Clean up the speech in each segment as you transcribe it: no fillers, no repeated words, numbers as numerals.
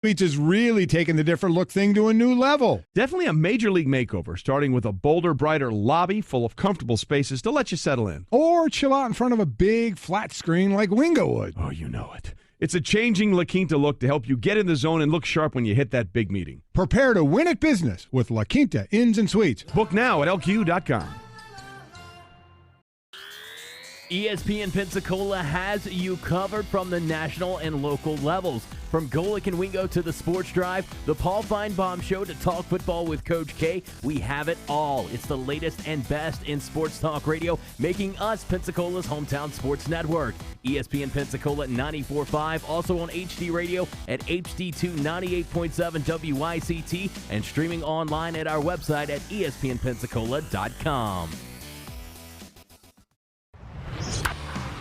Suites is really taking the different look thing to a new level. Definitely a major league makeover, starting with a bolder, brighter lobby full of comfortable spaces to let you settle in. Or chill out in front of a big flat screen like Wingo would. Oh, you know it. It's a changing La Quinta look to help you get in the zone and look sharp when you hit that big meeting. Prepare to win at business with La Quinta Inns and Suites. Book now at lq.com. ESPN Pensacola has you covered from the national and local levels. From Golick and Wingo to the Sports Drive, the Paul Feinbaum Show to Talk Football with Coach K, we have it all. It's the latest and best in sports talk radio, making us Pensacola's hometown sports network. ESPN Pensacola 94.5, also on HD Radio at HD2 98.7 WICT, and streaming online at our website at ESPNpensacola.com.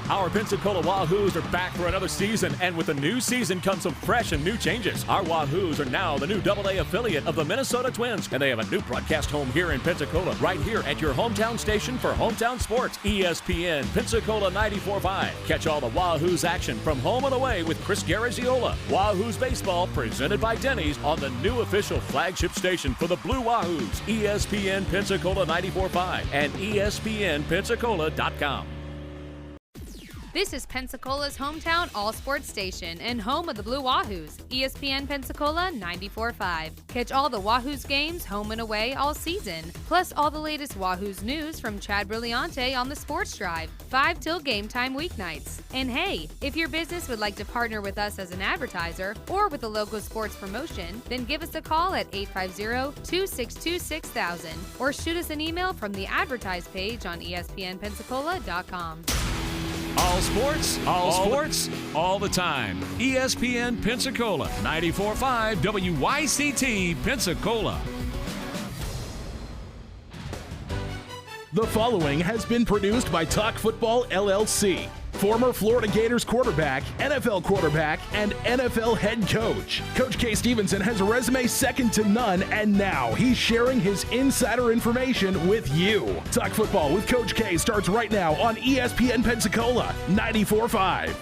Our Pensacola Wahoos are back for another season, and with the new season comes some fresh and new changes. Our Wahoos are now the new AA affiliate of the Minnesota Twins, and they have a new broadcast home here in Pensacola, right here at your hometown station for hometown sports, ESPN Pensacola 94.5. Catch all the Wahoos action from home and away with Chris Garagiola. Wahoos baseball presented by Denny's on the new official flagship station for the Blue Wahoos, ESPN Pensacola 94.5 and ESPNpensacola.com. This is Pensacola's hometown all-sports station and home of the Blue Wahoos, ESPN Pensacola 94.5. Catch all the Wahoos games home and away all season, plus all the latest Wahoos news from Chad Brilliante on the Sports Drive, 5 till game time weeknights. And hey, if your business would like to partner with us as an advertiser or with a local sports promotion, then give us a call at 850-262-6000 or shoot us an email from the advertise page on ESPNpensacola.com. All sports, all the time. ESPN Pensacola, 94.5 WYCT Pensacola. The following has been produced by Talk Football LLC. Former Florida Gators quarterback, NFL quarterback, and NFL head coach. Coach K. Stevenson has a resume second to none, and now he's sharing his insider information with you. Talk Football with Coach K starts right now on ESPN Pensacola 94.5.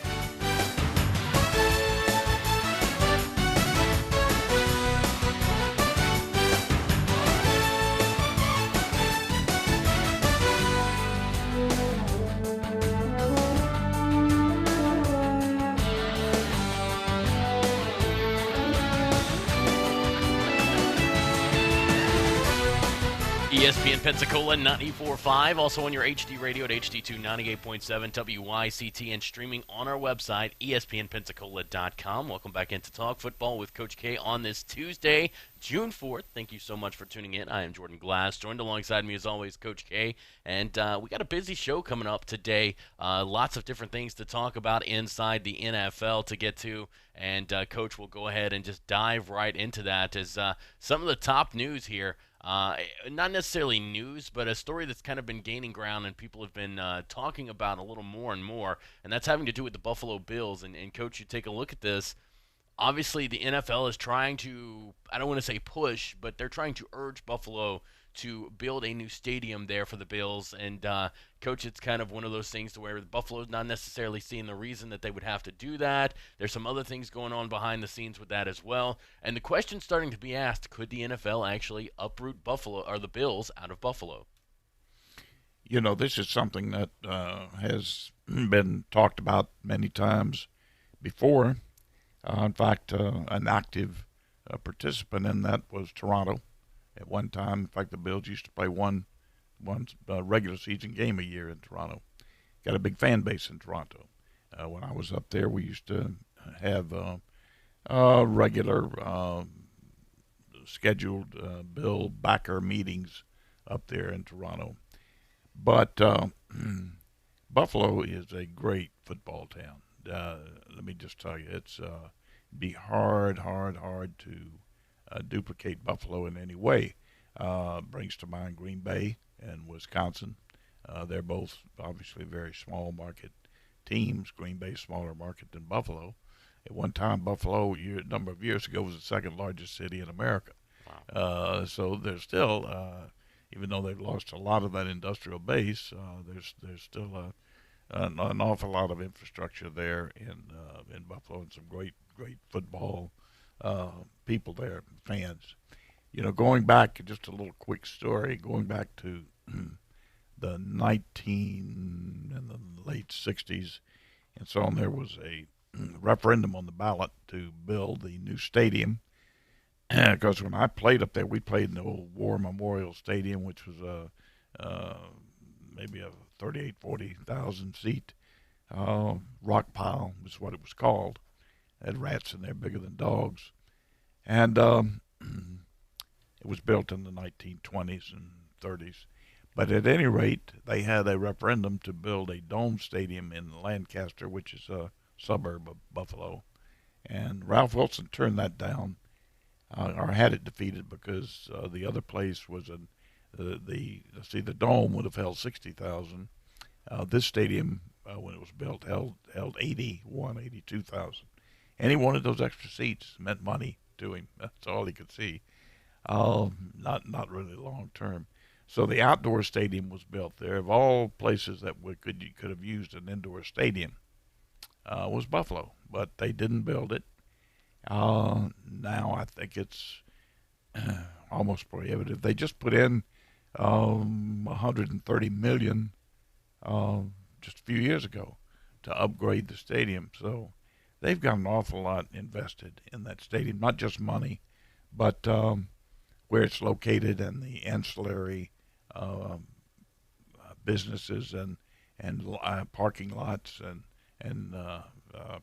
ESPN Pensacola 94.5, also on your HD radio at HD2 98.7 WYCT, and streaming on our website, ESPNpensacola.com. Welcome back into Talk Football with Coach K on this Tuesday, June 4th. Thank you so much for tuning in. I am Jordan Glass, joined alongside me as always, Coach K, and we got a busy show coming up today. Lots of different things to talk about inside the NFL to get to, and Coach will go ahead and just dive right into that as some of the top news here. Not necessarily news, but a story that's kind of been gaining ground and people have been talking about a little more and more, and that's having to do with the Buffalo Bills. And Coach, you take a look at this. Obviously, the NFL is trying to, I don't want to say push, but they're trying to urge Buffalo to build a new stadium there for the Bills. And, Coach, it's kind of one of those things to where Buffalo's not necessarily seeing the reason that they would have to do that. There's some other things going on behind the scenes with that as well. And the question's starting to be asked, could the NFL actually uproot Buffalo or the Bills out of Buffalo? You know, this is something that has been talked about many times before. In fact, an active participant in that was Toronto at one time. In fact, the Bills used to play one regular season game a year in Toronto. Got a big fan base in Toronto. When I was up there, we used to have regular scheduled Bill backer meetings up there in Toronto. But Buffalo is a great football town. Let me just tell you, it's be hard to duplicate Buffalo in any way. Brings to mind Green Bay and Wisconsin. They're both obviously very small market teams. Green Bay smaller market than Buffalo. At one time, Buffalo, a number of years ago, was the second largest city in America. Wow. So there's still, even though they've lost a lot of that industrial base, there's still an awful lot of infrastructure there in Buffalo, and some great football people there, fans. Going back, just a little quick story, going back to the in the late 60s and so on, there was a referendum on the ballot to build the new stadium. Because when I played up there, we played in the old War Memorial Stadium, which was maybe a 40,000 seat rock pile was what it was called. It had rats in there bigger than dogs. And it was built in the 1920s and 30s. But at any rate, they had a referendum to build a dome stadium in Lancaster, which is a suburb of Buffalo. And Ralph Wilson turned that down, or had it defeated, because the other place was the dome would have held 60,000. This stadium, when it was built, held 82,000. And he wanted those extra seats. It meant money to him. That's all he could see. Not really long term. So the outdoor stadium was built there. Of all places that you could have used an indoor stadium, was Buffalo, but they didn't build it. Now I think it's almost prohibitive. They just put in $130 million just a few years ago to upgrade the stadium. So they've got an awful lot invested in that stadium, not just money, but where it's located and the ancillary businesses and parking lots and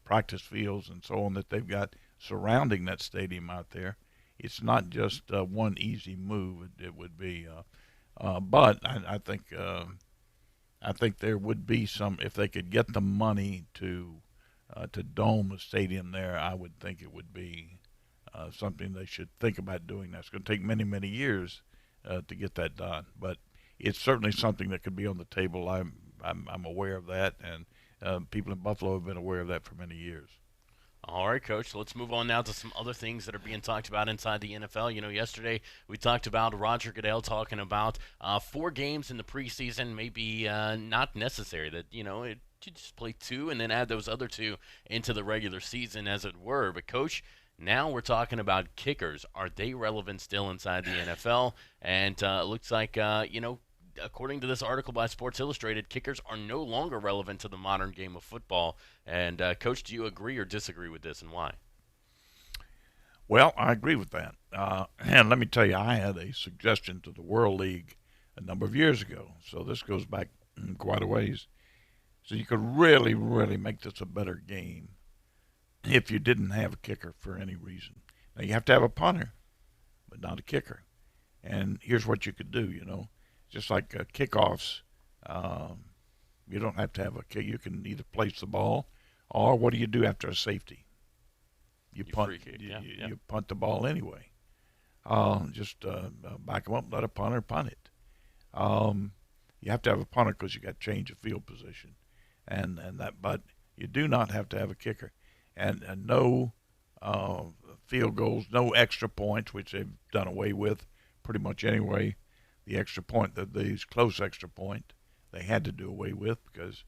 practice fields and so on that they've got surrounding that stadium out there. It's not just one easy move. It would be, but I think there would be some, if they could get the money to dome a stadium there. I would think it would be something they should think about doing. That's going to take many, many years to get that done, but it's certainly something that could be on the table. I'm aware of that, and people in Buffalo have been aware of that for many years. All right, Coach. Let's move on now to some other things that are being talked about inside the NFL. Yesterday we talked about Roger Goodell talking about 4 games in the preseason, maybe not necessary. That you just play 2 and then add those other 2 into the regular season, as it were. But Coach, now we're talking about kickers. Are they relevant still inside the NFL? And it looks like according to this article by Sports Illustrated, kickers are no longer relevant to the modern game of football. And, Coach, do you agree or disagree with this, and why? Well, I agree with that. And let me tell you, I had a suggestion to the World League a number of years ago. So this goes back quite a ways. So you could really, really make this a better game if you didn't have a kicker for any reason. Now, you have to have a punter, but not a kicker. And here's what you could do, just like kickoffs, you don't have to have a kick. You can either place the ball, or what do you do after a safety? You punt. You punt the ball anyway. Just back them up, let a punter punt it. You have to have a punter because you got change of field position, and that. But you do not have to have a kicker, and no field goals, no extra points, which they've done away with pretty much anyway. The extra point, these close extra point, they had to do away with because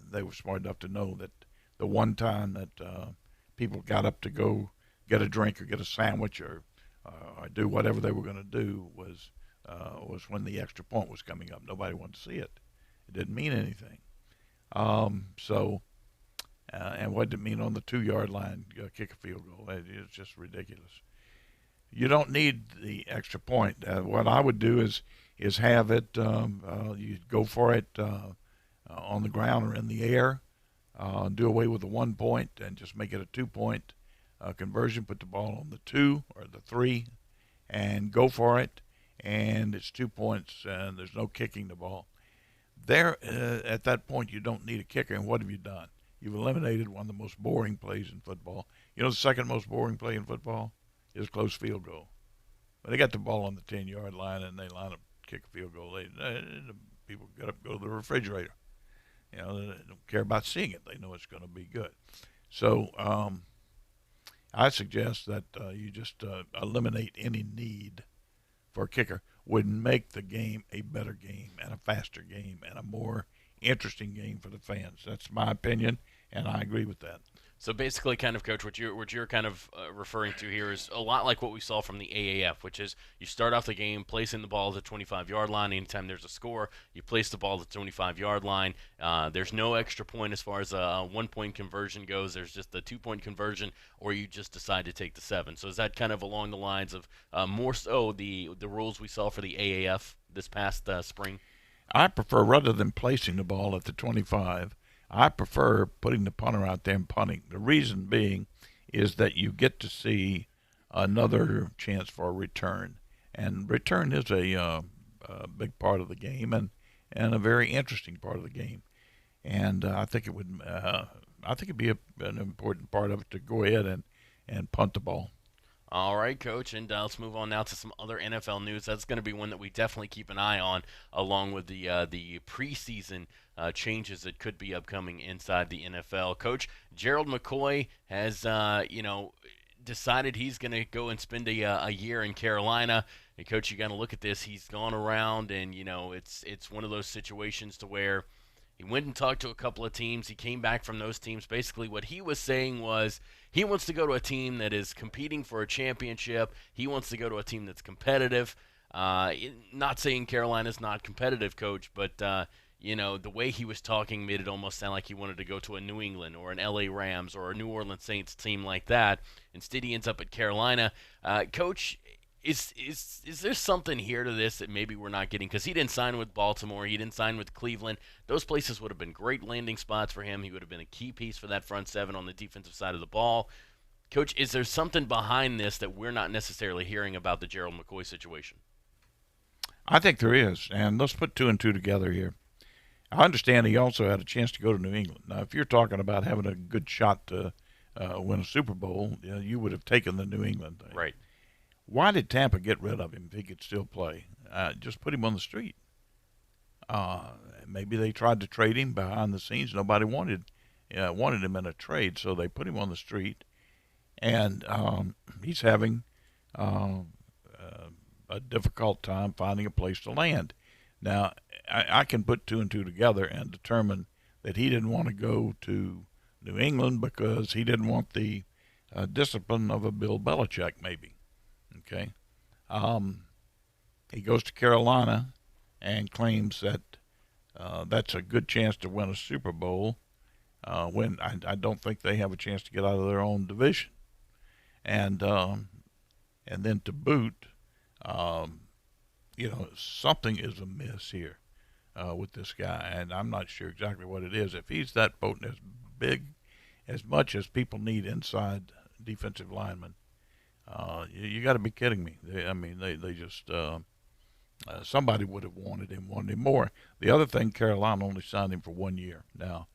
they were smart enough to know that the one time that people got up to go get a drink or get a sandwich or do whatever they were going to do was when the extra point was coming up. Nobody wanted to see it. It didn't mean anything. And what did it mean on the 2-yard line, kick a field goal? It's just ridiculous. You don't need the extra point. What I would do is have it, you go for it on the ground or in the air, do away with the 1 point and just make it a 2-point conversion. Put the ball on the 2 or the 3 and go for it, and it's 2 points and there's no kicking the ball. There, at that point, you don't need a kicker, and what have you done? You've eliminated one of the most boring plays in football. The second most boring play in football is close field goal. But they got the ball on the 10-yard line and they line up, kick a field goal. People get up, go to the refrigerator. They don't care about seeing it. They know it's going to be good. So I suggest that you just eliminate any need for a kicker. Would make the game a better game and a faster game and a more interesting game for the fans. That's my opinion, and I agree with that. So basically, kind of, Coach, what you're kind of referring to here is a lot like what we saw from the AAF, which is you start off the game placing the ball at the 25-yard line. Anytime there's a score, you place the ball at the 25-yard line. There's no extra point as far as a 1-point conversion goes. There's just the 2-point conversion, or you just decide to take the 7. So is that kind of along the lines of more so the rules we saw for the AAF this past spring? I prefer, rather than placing the ball at the 25, I prefer putting the punter out there and punting. The reason being is that you get to see another chance for a return. And return is a big part of the game and a very interesting part of the game. And I think it'd be an important part of it to go ahead and punt the ball. All right, Coach, and let's move on now to some other NFL news. That's going to be one that we definitely keep an eye on, along with the preseason changes that could be upcoming inside the NFL. Coach, Gerald McCoy has, decided he's going to go and spend a year in Carolina. And, Coach, you got to look at this. He's gone around, and, it's one of those situations to where he went and talked to a couple of teams. He came back from those teams. Basically, what he was saying was he wants to go to a team that is competing for a championship. He wants to go to a team that's competitive. Not saying Carolina's not competitive, Coach, but, the way he was talking made it almost sound like he wanted to go to a New England or an LA Rams or a New Orleans Saints team like that. Instead, he ends up at Carolina. Coach, Is there something here to this that maybe we're not getting? Because he didn't sign with Baltimore. He didn't sign with Cleveland. Those places would have been great landing spots for him. He would have been a key piece for that front seven on the defensive side of the ball. Coach, is there something behind this that we're not necessarily hearing about the Gerald McCoy situation? I think there is, and let's put 2 and 2 together here. I understand he also had a chance to go to New England. Now, if you're talking about having a good shot to win a Super Bowl, you would have taken the New England thing. Right. Why did Tampa get rid of him if he could still play? Just put him on the street. Maybe they tried to trade him behind the scenes. Nobody wanted him in a trade, so they put him on the street. And he's having a difficult time finding a place to land. Now, I can put 2 and 2 together and determine that he didn't want to go to New England because he didn't want the discipline of a Bill Belichick, maybe. Okay, he goes to Carolina and claims that that's a good chance to win a Super Bowl when I don't think they have a chance to get out of their own division, and then to boot, something is amiss here with this guy, and I'm not sure exactly what it is. If he's that potent, as big, as much as people need inside defensive linemen. You got to be kidding me. They just somebody would have wanted him more. The other thing, Carolina only signed him for 1 year. Now,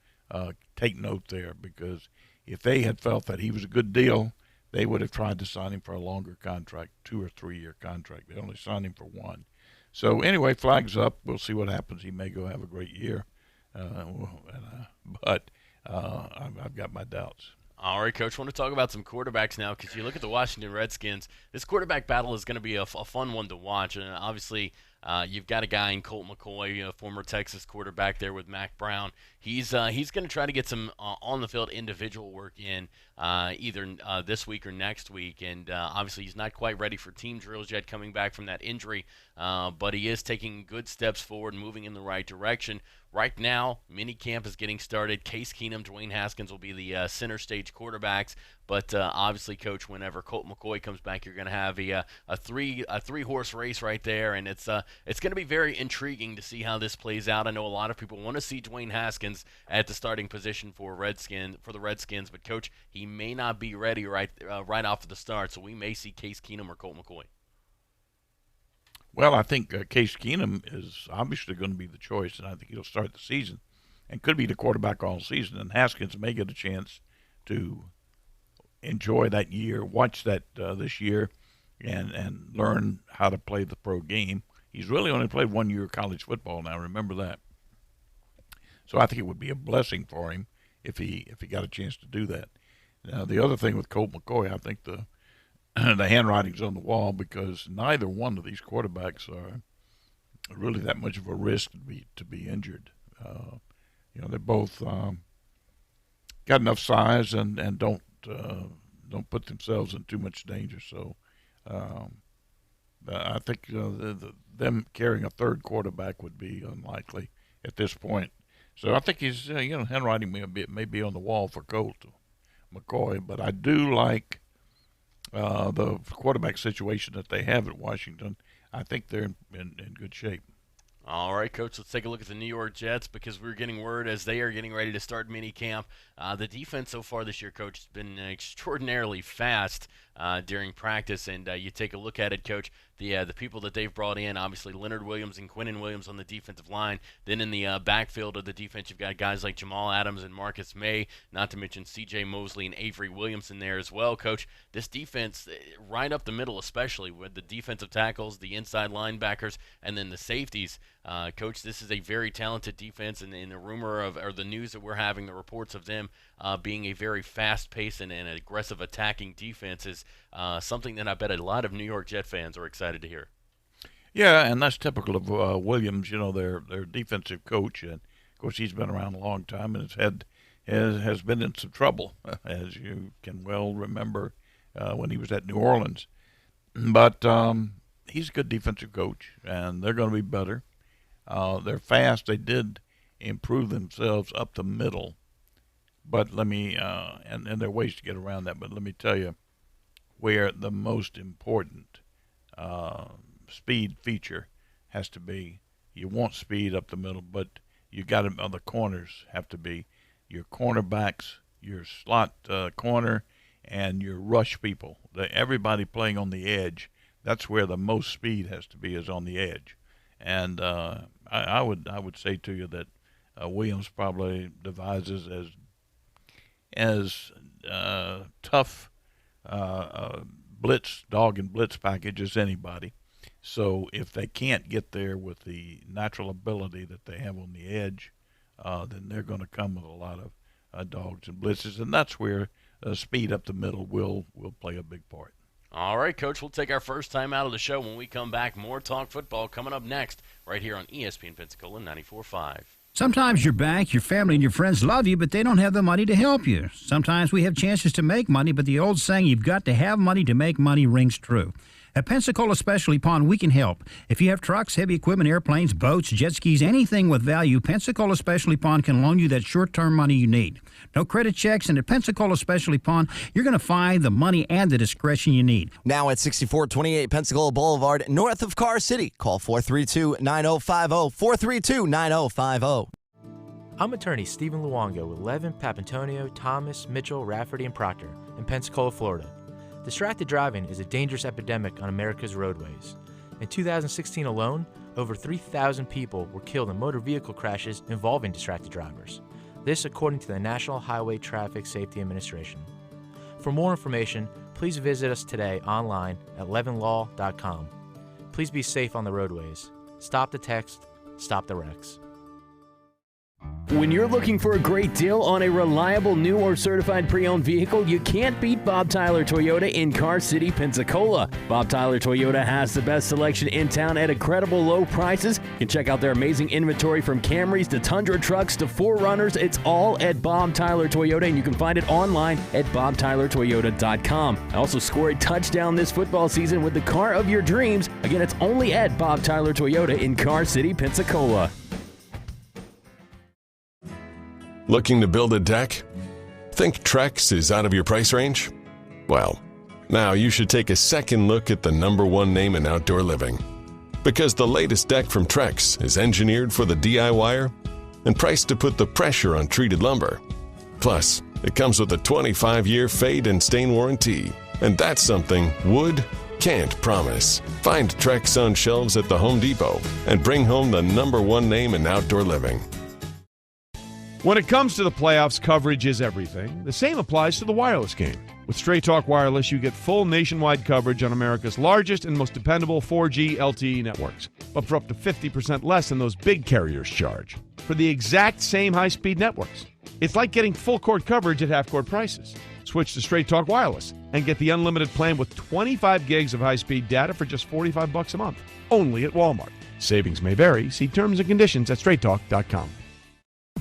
take note there, because if they had felt that he was a good deal, they would have tried to sign him for a longer contract, 2 or 3 year contract. They only signed him for 1. So anyway, flags up. We'll see what happens. He may go have a great year, but I've got my doubts. All right, Coach, I want to talk about some quarterbacks now, because you look at the Washington Redskins. This quarterback battle is going to be a fun one to watch. And obviously, you've got a guy in Colt McCoy, former Texas quarterback there with Mac Brown. He's going to try to get some on-the-field individual work in either this week or next week. And obviously, he's not quite ready for team drills yet, coming back from that injury. But he is taking good steps forward, moving in the right direction. Right now, minicamp is getting started. Case Keenum, Dwayne Haskins will be the center stage quarterbacks. But obviously, Coach, whenever Colt McCoy comes back, you're going to have a three-horse race right there, and it's going to be very intriguing to see how this plays out. I know a lot of people want to see Dwayne Haskins at the starting position for the Redskins, but Coach, he may not be ready right off of the start, so we may see Case Keenum or Colt McCoy. Well, I think Case Keenum is obviously going to be the choice, and I think he'll start the season and could be the quarterback all season. And Haskins may get a chance to enjoy that year, watch that this year, and learn how to play the pro game. He's really only played 1 year of college football now. Remember that. So I think it would be a blessing for him if he got a chance to do that. Now, the other thing with Colt McCoy, I think the handwriting's on the wall, because neither one of these quarterbacks are really that much of a risk to be injured. They're both got enough size and don't put themselves in too much danger. So I think them carrying a third quarterback would be unlikely at this point. So I think he's handwriting may be on the wall for Colt McCoy, but I do like the quarterback situation that they have at Washington. I think they're in good shape. All right, Coach, let's take a look at the New York Jets because we're getting word as they are getting ready to start mini camp. The defense so far this year, Coach, has been extraordinarily fast during practice, and you take a look at it, Coach, the people that they've brought in, obviously Leonard Williams and Quinnen Williams on the defensive line. Then in the backfield of the defense, you've got guys like Jamal Adams and Marcus May, not to mention C.J. Mosley and Avery Williamson there as well, Coach. This defense, right up the middle especially, with the defensive tackles, the inside linebackers, and then the safeties. Coach, this is a very talented defense, and the rumor of, or the news that we're having, the reports of them being a very fast-paced and aggressive attacking defense is something that I bet a lot of New York Jet fans are excited to hear. Yeah, and that's typical of Williams. Their defensive coach, and of course he's been around a long time and has been in some trouble, as you can well remember when he was at New Orleans. But he's a good defensive coach, and they're going to be better. They're fast. They did improve themselves up the middle, but let me and there are ways to get around that. But let me tell you where the most important speed feature has to be. You want speed up the middle, but you got to, on the corners have to be your cornerbacks, your slot corner, and your rush people. Everybody playing on the edge. That's where the most speed has to be, is on the edge. And I would say to you that Williams probably devises as tough dog and blitz package as anybody. So if they can't get there with the natural ability that they have on the edge, then they're going to come with a lot of dogs and blitzes, and that's where speed up the middle will play a big part. All right, Coach, we'll take our first time out of the show. When we come back, more Talk Football coming up next right here on ESPN Pensacola 94.5. Sometimes your bank, your family, and your friends love you, but they don't have the money to help you. Sometimes we have chances to make money, but the old saying, you've got to have money to make money, rings true. At Pensacola Specialty Pond, we can help. If you have trucks, heavy equipment, airplanes, boats, jet skis, anything with value, Pensacola Specialty Pond can loan you that short-term money you need. No credit checks, and at Pensacola Specialty Pond, you're going to find the money and the discretion you need. Now at 6428 Pensacola Boulevard, north of Car City. Call 432-9050, 432-9050. I'm attorney Stephen Luongo with Levin, Papantonio, Thomas, Mitchell, Rafferty, and Proctor in Pensacola, Florida. Distracted driving is a dangerous epidemic on America's roadways. In 2016 alone, over 3,000 people were killed in motor vehicle crashes involving distracted drivers. This according to the National Highway Traffic Safety Administration. For more information, please visit us today online at levinlaw.com. Please be safe on the roadways. Stop the text, stop the wrecks. When you're looking for a great deal on a reliable new or certified pre-owned vehicle, you can't beat Bob Tyler Toyota in Car City, Pensacola. Bob Tyler Toyota has the best selection in town at incredible low prices. You can check out their amazing inventory from Camrys to Tundra trucks to 4Runners. It's all at Bob Tyler Toyota, and you can find it online at bobtylertoyota.com. Also score a touchdown this football season with the car of your dreams. Again, it's only at Bob Tyler Toyota in Car City, Pensacola. Looking to build a deck? Think Trex is out of your price range? Well, now you should take a second look at the #1 name in outdoor living. Because the latest deck from Trex is engineered for the DIYer and priced to put the pressure on treated lumber. Plus, it comes with a 25-year fade and stain warranty. And that's something wood can't promise. Find Trex on shelves at the Home Depot and bring home the #1 name in outdoor living. When it comes to the playoffs, coverage is everything. The same applies to the wireless game. With Straight Talk Wireless, you get full nationwide coverage on America's largest and most dependable 4G LTE networks, but for up to 50% less than those big carriers charge, for the exact same high-speed networks. It's like getting full-court coverage at half-court prices. Switch to Straight Talk Wireless and get the unlimited plan with 25 gigs of high-speed data for just $45 a month, only at Walmart. Savings may vary. See terms and conditions at straighttalk.com.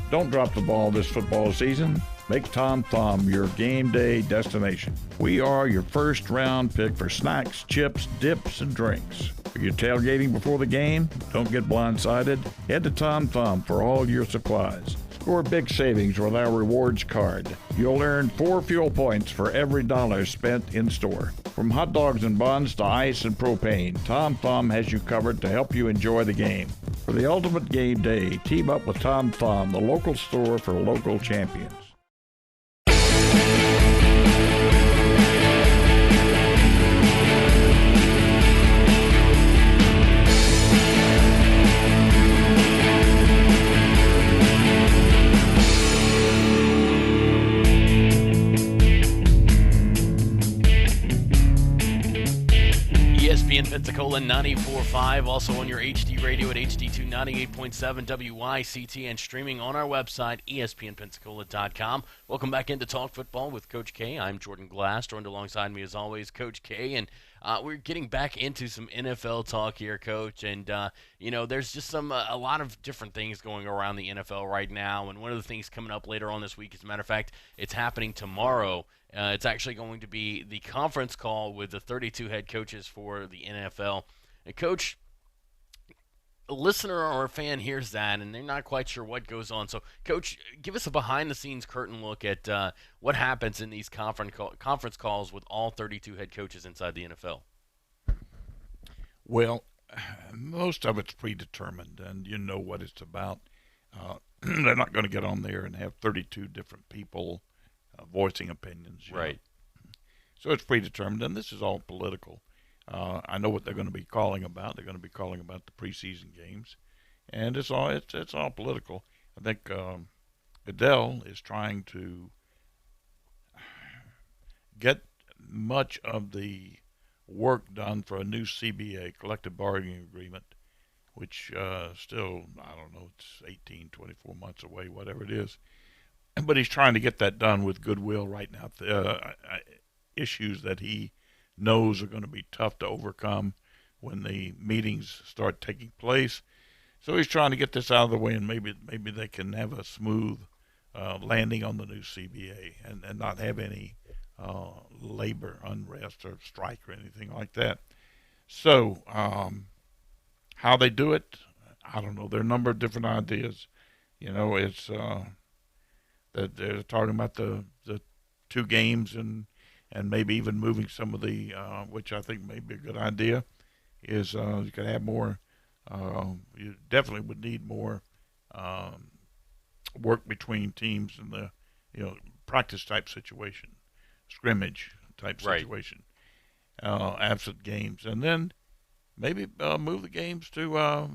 Don't drop the ball this football season. Make Tom Thumb your game day destination. We are your first round pick for snacks, chips, dips, and drinks. Are you tailgating before the game? Don't get blindsided. Head to Tom Thumb for all your supplies. Score big savings with our rewards card. You'll earn 4 fuel points for every dollar spent in store. From hot dogs and buns to ice and propane, Tom Thumb has you covered to help you enjoy the game. For the ultimate game day, team up with Tom Thumb, the local store for local champions. ESPN Pensacola 94.5, also on your HD radio at HD2 98.7 WYCT, and streaming on our website, ESPNpensacola.com. Welcome back into Talk Football with Coach K. I'm Jordan Glass, joined alongside me as always, Coach K, and we're getting back into some NFL talk here, Coach, and there's just a lot of different things going around the NFL right now, and one of the things coming up later on this week, as a matter of fact, it's happening tomorrow. It's actually going to be the conference call with the 32 head coaches for the NFL. And, Coach, a listener or a fan hears that, and they're not quite sure what goes on. So, Coach, give us a behind-the-scenes curtain look at what happens in these conference calls with all 32 head coaches inside the NFL. Well, most of it's predetermined, and you know what it's about. They're not going to get on there and have 32 different people voicing opinions. Right. So it's predetermined, and this is all political. I know what they're going to be calling about. They're going to be calling about the preseason games, and it's all political. I think Goodell is trying to get much of the work done for a new CBA, collective bargaining agreement, which still, I don't know, it's 18, 24 months away, whatever it is. But he's trying to get that done with goodwill right now. Issues that he knows are going to be tough to overcome when the meetings start taking place. So he's trying to get this out of the way, and maybe they can have a smooth landing on the new CBA and not have any labor unrest or strike or anything like that. So how they do it, I don't know. There are a number of different ideas. It's that they're talking about the 2 games and maybe even moving some of the, which I think may be a good idea, is you could have more, you definitely would need more work between teams in the, practice type situation, scrimmage type situation, absent games. And then maybe move the games to,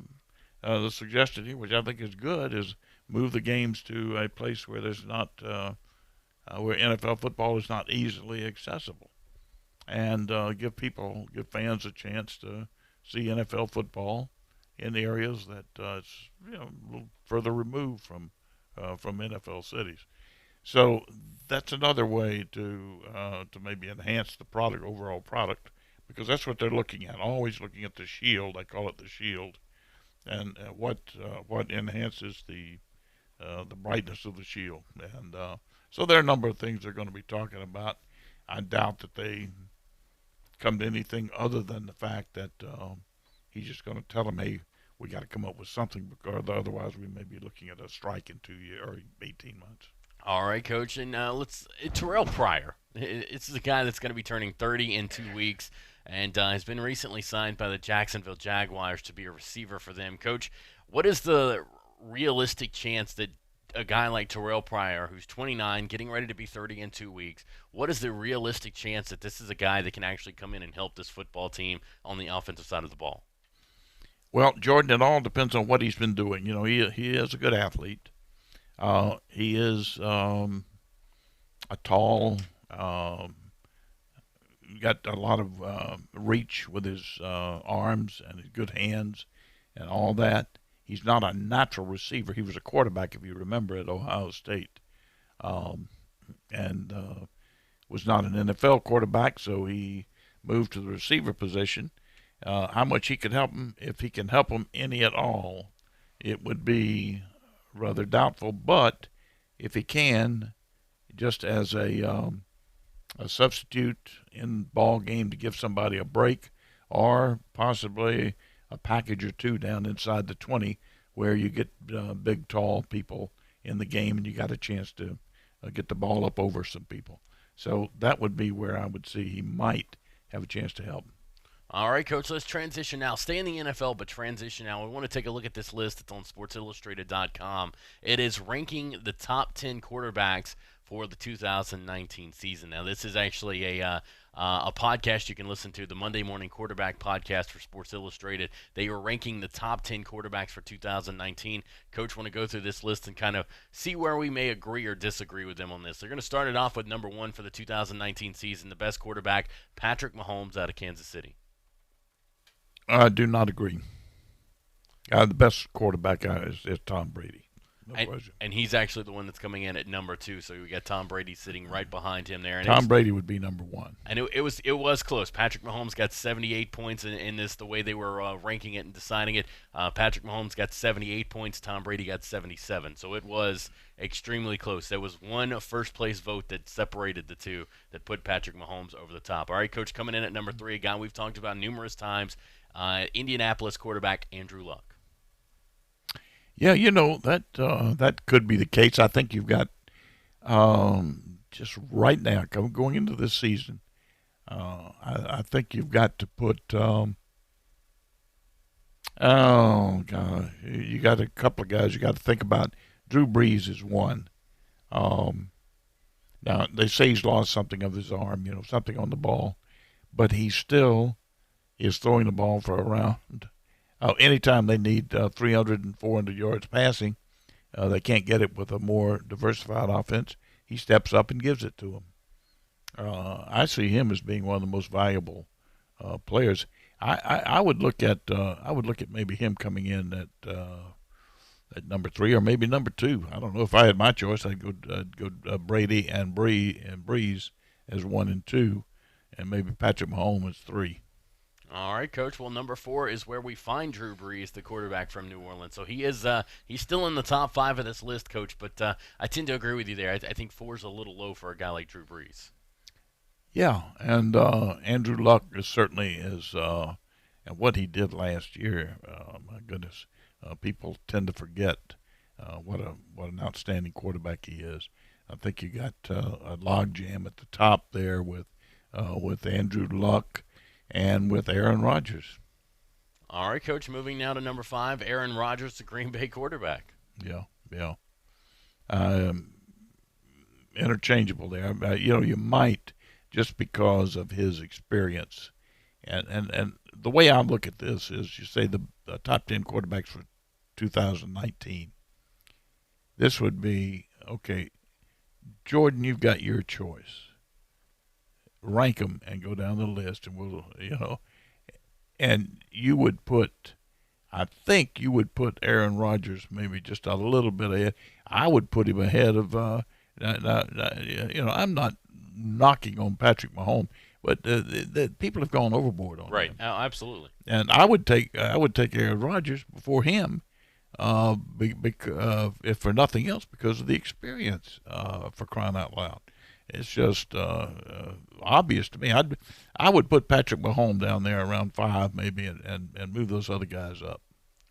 the suggestion here, which I think is good, is move the games to a place where there's not, where NFL football is not easily accessible, and give fans a chance to see NFL football in areas that it's a little further removed from NFL cities. So that's another way to maybe enhance the overall product, because that's what they're looking at. Always looking at the shield. I call it the shield, and what enhances the brightness of the shield. And so there are a number of things they're going to be talking about. I doubt that they come to anything other than the fact that he's just going to tell them, hey, we got to come up with something, because otherwise we may be looking at a strike in 2 years or 18 months. All right, Coach, and Terrell Pryor. This is a guy that's going to be turning 30 in 2 weeks, and has been recently signed by the Jacksonville Jaguars to be a receiver for them. Coach, what is the realistic chance that a guy like Terrell Pryor, who's 29, getting ready to be 30 in 2 weeks, what is the realistic chance that this is a guy that can actually come in and help this football team on the offensive side of the ball? Well, Jordan, it all depends on what he's been doing. He is a good athlete. He is a tall, got a lot of reach with his arms and his good hands and all that. He's not a natural receiver. He was a quarterback, if you remember, at Ohio State, and was not an NFL quarterback, so he moved to the receiver position. How much he could help him, if he can help him any at all, it would be rather doubtful. But if he can, just as a substitute in ball game to give somebody a break, or possibly a package or two down inside the 20 where you get big, tall people in the game and you got a chance to get the ball up over some people. So that would be where I would see he might have a chance to help. All right, Coach, let's transition now. Stay in the NFL, but transition now. We want to take a look at this list. It's on SportsIllustrated.com. It is ranking the top 10 quarterbacks for the 2019 season. Now, this is actually a podcast you can listen to, the Monday Morning Quarterback Podcast for Sports Illustrated. They are ranking the top 10 quarterbacks for 2019. Coach, want to go through this list and kind of see where we may agree or disagree with them on this. They're going to start it off with number 1 for the 2019 season, the best quarterback, Patrick Mahomes out of Kansas City. I do not agree. The best quarterback is Tom Brady. No question. And he's actually the one that's coming in at number 2, so we got Tom Brady sitting right behind him there. And Tom Brady would be number 1. And it was close. Patrick Mahomes got 78 points in this, the way they were ranking it and deciding it. Patrick Mahomes got 78 points. Tom Brady got 77. So it was extremely close. There was one first-place vote that separated the two that put Patrick Mahomes over the top. All right, Coach, coming in at number 3, a guy we've talked about numerous times, Indianapolis quarterback Andrew Luck. Yeah, that could be the case. I think you've got just right now going into this season. I think you've got to put. You got a couple of guys you got to think about. Drew Brees is one. Now they say he's lost something of his arm, something on the ball, but he still is throwing the ball for around. Anytime they need 300 and 400 yards passing, they can't get it with a more diversified offense. He steps up and gives it to them. I see him as being one of the most valuable players. I would look at maybe him coming in at number 3 or maybe number 2. I don't know. If I had my choice, I'd go Brady and Breeze as 1 and 2, and maybe Patrick Mahomes as 3. All right, Coach. Well, number 4 is where we find Drew Brees, the quarterback from New Orleans. So he's still in the top 5 of this list, Coach. But I tend to agree with you there. I think 4 is a little low for a guy like Drew Brees. Yeah, and Andrew Luck is certainly and what he did last year. My goodness, people tend to forget what an outstanding quarterback he is. I think you got a logjam at the top there with Andrew Luck and with Aaron Rodgers. All right, Coach, moving now to number 5, Aaron Rodgers, the Green Bay quarterback. Yeah. Interchangeable there. You might, just because of his experience. And the way I look at this is, you say the top 10 quarterbacks for 2019. This would be, okay, Jordan, you've got your choice. Rank them and go down the list, and we'll, and you would put, I think you would put Aaron Rodgers maybe just a little bit ahead. I would put him ahead of, I'm not knocking on Patrick Mahomes, but the people have gone overboard on him. Right, absolutely. And I would take Aaron Rodgers before him, if for nothing else, because of the experience, for crying out loud. It's just obvious to me. I would put Patrick Mahomes down there around 5 maybe, and move those other guys up.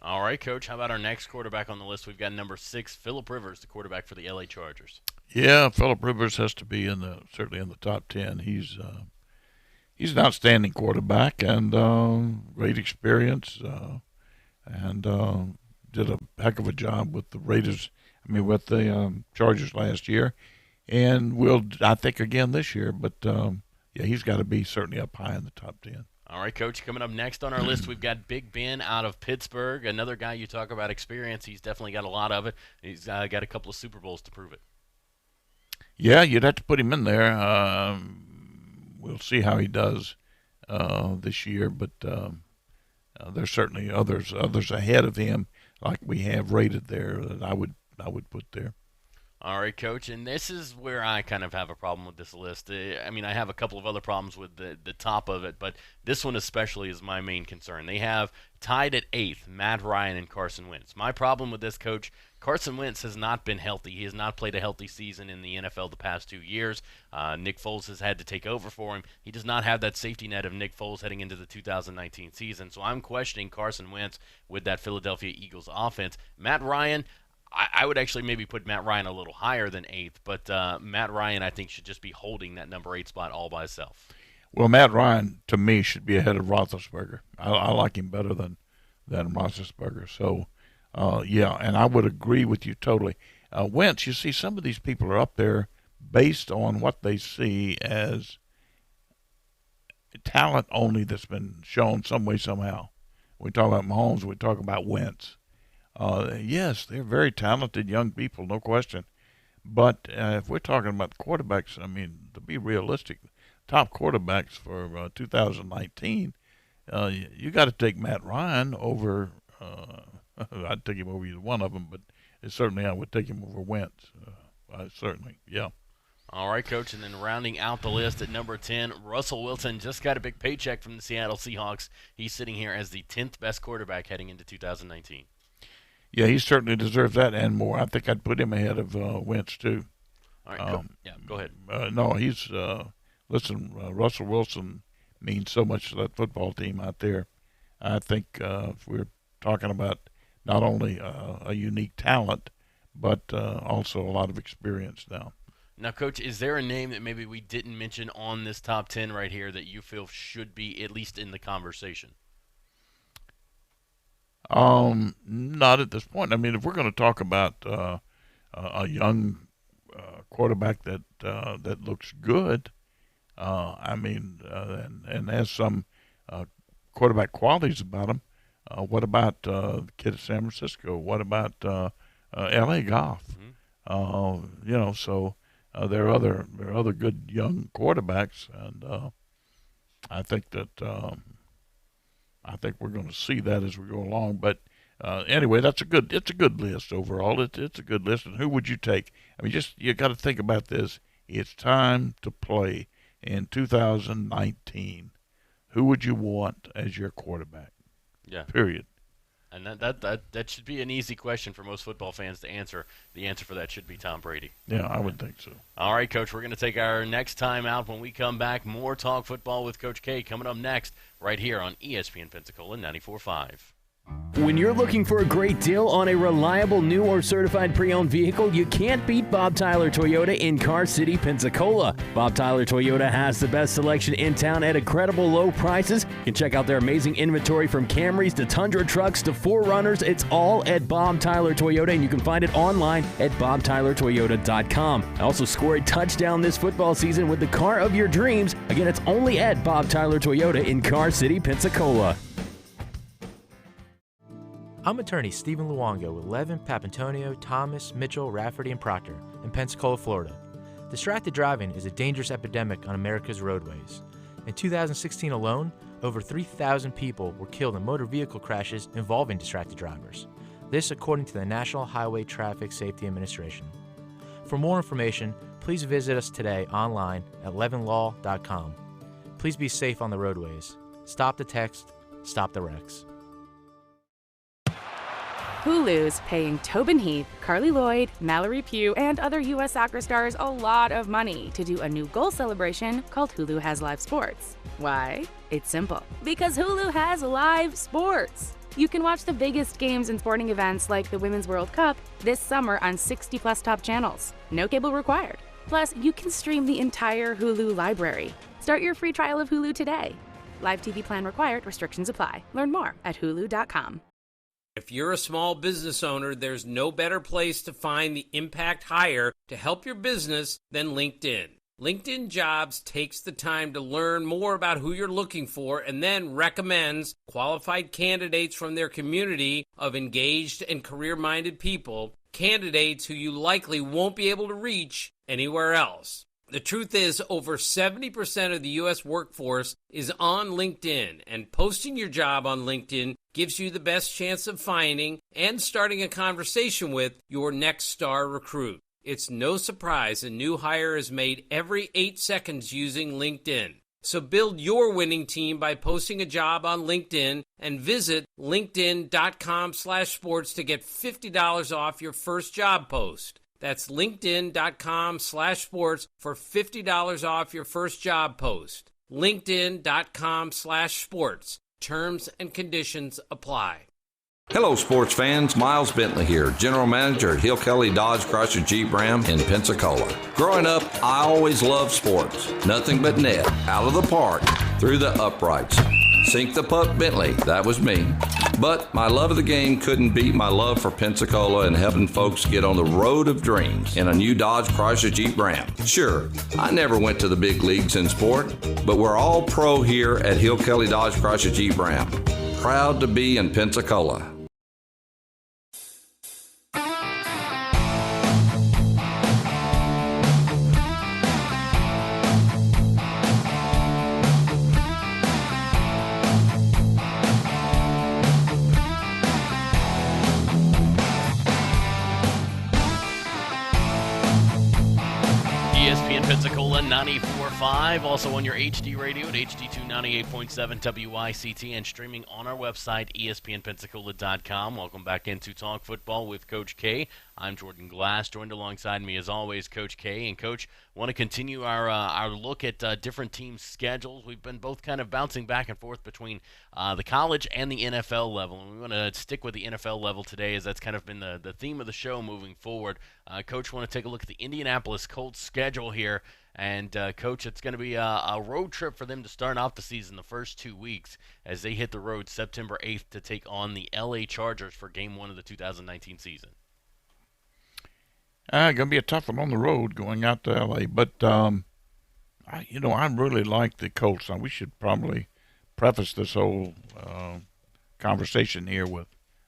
All right, Coach. How about our next quarterback on the list? We've got number 6, Phillip Rivers, the quarterback for the LA Chargers. Yeah, Phillip Rivers has to be certainly in the top 10. He's an outstanding quarterback and great experience, and did a heck of a job with the with the Chargers last year. And will, I think, again this year. But, he's got to be certainly up high in the top 10. All right, Coach. Coming up next on our list, we've got Big Ben out of Pittsburgh. Another guy you talk about experience. He's definitely got a lot of it. He's got a couple of Super Bowls to prove it. Yeah, you'd have to put him in there. We'll see how he does this year. But there's certainly others ahead of him, like we have rated there, that I would put there. All right, Coach, and this is where I kind of have a problem with this list. I have a couple of other problems with the top of it, but this one especially is my main concern. They have tied at 8th, Matt Ryan and Carson Wentz. My problem with this, Coach, Carson Wentz has not been healthy. He has not played a healthy season in the NFL the past 2 years. Nick Foles has had to take over for him. He does not have that safety net of Nick Foles heading into the 2019 season. So I'm questioning Carson Wentz with that Philadelphia Eagles offense. Matt Ryan, I would actually maybe put Matt Ryan a little higher than 8th, but Matt Ryan I think should just be holding that number 8 spot all by himself. Well, Matt Ryan, to me, should be ahead of Roethlisberger. I like him better than Roethlisberger. So, yeah, and I would agree with you totally. Wentz, you see, some of these people are up there based on what they see as talent only that's been shown some way, somehow. We talk about Mahomes, we talk about Wentz. Yes, they're very talented young people, no question. But if we're talking about quarterbacks, I mean, to be realistic, top quarterbacks for 2019, you got to take Matt Ryan over. I'd take him over either one of them, but certainly I would take him over Wentz. Certainly, yeah. All right, Coach, and then rounding out the list at number 10, Russell Wilson just got a big paycheck from the Seattle Seahawks. He's sitting here as the 10th best quarterback heading into 2019. Yeah, he certainly deserves that and more. I think I'd put him ahead of Wentz, too. All right, go ahead. No, he's listen, Russell Wilson means so much to that football team out there. I think if we're talking about not only a unique talent, but also a lot of experience now. Now, Coach, is there a name that maybe we didn't mention on this top 10 right here that you feel should be at least in the conversation? Not at this point. I mean, if we're going to talk about a young quarterback that looks good, I mean, and has some quarterback qualities about him. What about the kid at San Francisco? What about L.A. Goff? Mm-hmm. So there are other good young quarterbacks, and I think that I think we're going to see that as we go along. But anyway, it's a good list overall. It's a good list. And who would you take? I mean, you got to think about this. It's time to play in 2019. Who would you want as your quarterback? Yeah. Period. And that should be an easy question for most football fans to answer. The answer for that should be Tom Brady. Yeah, I would think so. All right, Coach, we're going to take our next time out. When we come back, more Talk Football with Coach K coming up next right here on ESPN Pensacola 94.5. When you're looking for a great deal on a reliable new or certified pre-owned vehicle, you can't beat Bob Tyler Toyota in Car City, Pensacola. Bob Tyler Toyota has the best selection in town at incredible low prices. You can check out their amazing inventory from Camrys to Tundra trucks to 4Runners. It's all at Bob Tyler Toyota, and you can find it online at bobtylertoyota.com. Also score a touchdown this football season with the car of your dreams. Again, it's only at Bob Tyler Toyota in Car City, Pensacola. I'm attorney Stephen Luongo with Levin, Papantonio, Thomas, Mitchell, Rafferty, and Proctor in Pensacola, Florida. Distracted driving is a dangerous epidemic on America's roadways. In 2016 alone, over 3,000 people were killed in motor vehicle crashes involving distracted drivers. This according to the National Highway Traffic Safety Administration. For more information, please visit us today online at levinlaw.com. Please be safe on the roadways. Stop the text, stop the wrecks. Hulu's paying Tobin Heath, Carly Lloyd, Mallory Pugh, and other U.S. soccer stars a lot of money to do a new goal celebration called Hulu Has Live Sports. Why? It's simple. Because Hulu has live sports. You can watch the biggest games and sporting events like the Women's World Cup this summer on 60-plus top channels. No cable required. Plus, you can stream the entire Hulu library. Start your free trial of Hulu today. Live TV plan required. Restrictions apply. Learn more at hulu.com. If you're a small business owner, there's no better place to find the impact hire to help your business than LinkedIn. LinkedIn Jobs takes the time to learn more about who you're looking for and then recommends qualified candidates from their community of engaged and career-minded people, candidates who you likely won't be able to reach anywhere else. The truth is, over 70% of the U.S. workforce is on LinkedIn, and posting your job on LinkedIn gives you the best chance of finding and starting a conversation with your next star recruit. It's no surprise a new hire is made every 8 seconds using LinkedIn. So build your winning team by posting a job on LinkedIn and visit linkedin.com/sports to get $50 off your first job post. That's linkedin.com/sports for $50 off your first job post. linkedin.com/sports. Terms and conditions apply. Hello, sports fans. Miles Bentley here, General Manager at Hill Kelly Dodge Chrysler Jeep Ram in Pensacola. Growing up, I always loved sports. Nothing but net, out of the park, through the uprights. Sink the puck Bentley, that was me. But my love of the game couldn't beat my love for Pensacola and helping folks get on the road of dreams in a new Dodge Chrysler Jeep Ram. Sure, I never went to the big leagues in sport, but we're all pro here at Hill Kelly Dodge Chrysler Jeep Ram. Proud to be in Pensacola. ESPN Pensacola 94.5, also on your HD radio at HD2 98.7 WICT, and streaming on our website, ESPNpensacola.com. Welcome back into Talk Football with Coach K. I'm Jordan Glass, joined alongside me as always, Coach K. And Coach, want to continue our look at different teams' schedules. We've been both kind of bouncing back and forth between the college and the NFL level, and we want to stick with the NFL level today, as that's kind of been the theme of the show moving forward. Coach, want to take a look at the Indianapolis Colts schedule here. And, Coach, it's going to be a road trip for them to start off the season the first 2 weeks as they hit the road September 8th to take on the L.A. Chargers for Game 1 of the 2019 season. Going to be a tough one on the road going out to L.A., but, I really like the Colts. Now, we should probably preface this whole conversation here with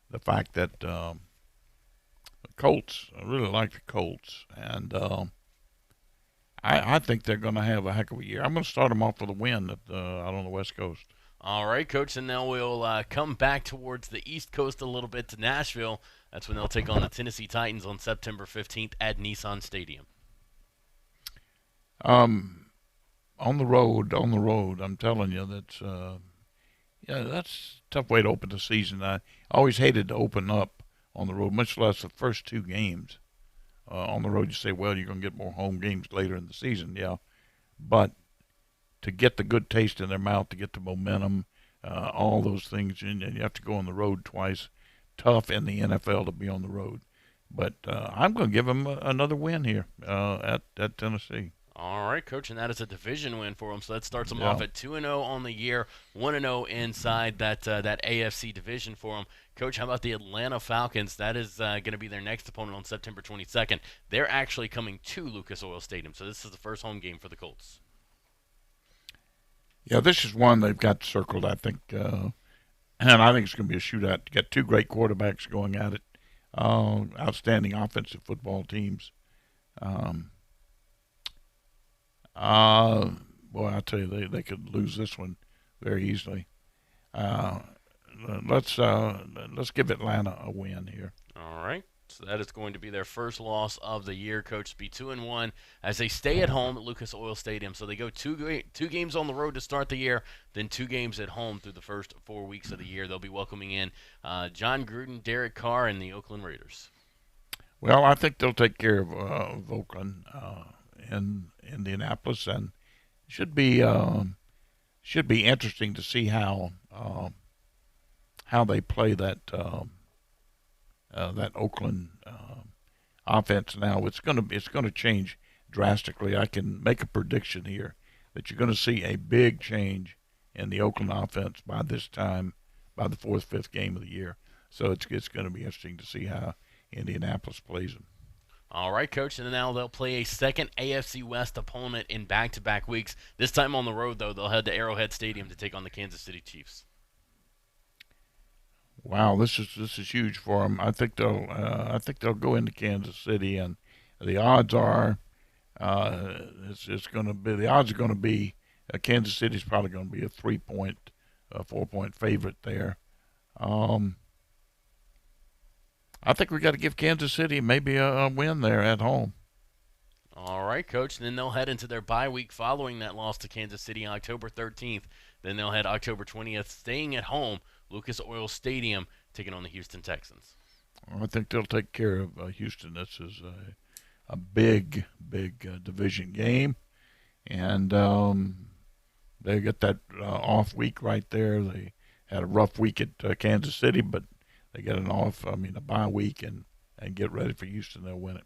the fact that the Colts, I really like the Colts, and I think they're going to have a heck of a year. I'm going to start them off with a win out on the West Coast. All right, Coach, and then we'll come back towards the East Coast a little bit to Nashville. That's when they'll take on the Tennessee Titans on September 15th at Nissan Stadium. On the road, I'm telling you, that's a tough way to open the season. I always hated to open up on the road, much less the first two games. On the road, you say, well, you're going to get more home games later in the season, yeah. But to get the good taste in their mouth, to get the momentum, all those things, and you have to go on the road twice. Tough in the NFL to be on the road. But I'm going to give them another win here at Tennessee. All right, Coach, and that is a division win for them. So that starts them off at 2-0 on the year, 1-0 inside that AFC division for them. Coach, how about the Atlanta Falcons? That is going to be their next opponent on September 22nd. They're actually coming to Lucas Oil Stadium, so this is the first home game for the Colts. Yeah, this is one they've got circled, I think, and I think it's going to be a shootout. You got two great quarterbacks going at it, outstanding offensive football teams. Boy, I tell you, they could lose this one very easily. Let's give Atlanta a win here. All right. So that is going to be their first loss of the year, Coach. To be 2-1 as they stay at home at Lucas Oil Stadium. So they go two games on the road to start the year, then 2 games at home through the first 4 weeks of the year. They'll be welcoming in John Gruden, Derek Carr, and the Oakland Raiders. Well, I think they'll take care of Oakland in Indianapolis, and should be interesting to see how they play that Oakland offense. Now it's going to change drastically. I can make a prediction here that you're going to see a big change in the Oakland offense by this time, by the 4th, 5th game of the year. So it's going to be interesting to see how Indianapolis plays them. All right, Coach, and now they'll play a second AFC West opponent in back-to-back weeks. This time on the road, though, they'll head to Arrowhead Stadium to take on the Kansas City Chiefs. Wow, this is huge for them. I think they'll go into Kansas City, and the odds are it's going to be Kansas City's probably going to be a 4-point favorite there. I think we got to give Kansas City maybe a win there at home. All right, Coach. Then they'll head into their bye week following that loss to Kansas City October 13th. Then they'll head October 20th, staying at home, Lucas Oil Stadium, taking on the Houston Texans. I think they'll take care of Houston. This is a big division game, and they get that off week right there. They had a rough week at Kansas City, but they get a bye week and get ready for Houston. They'll win it.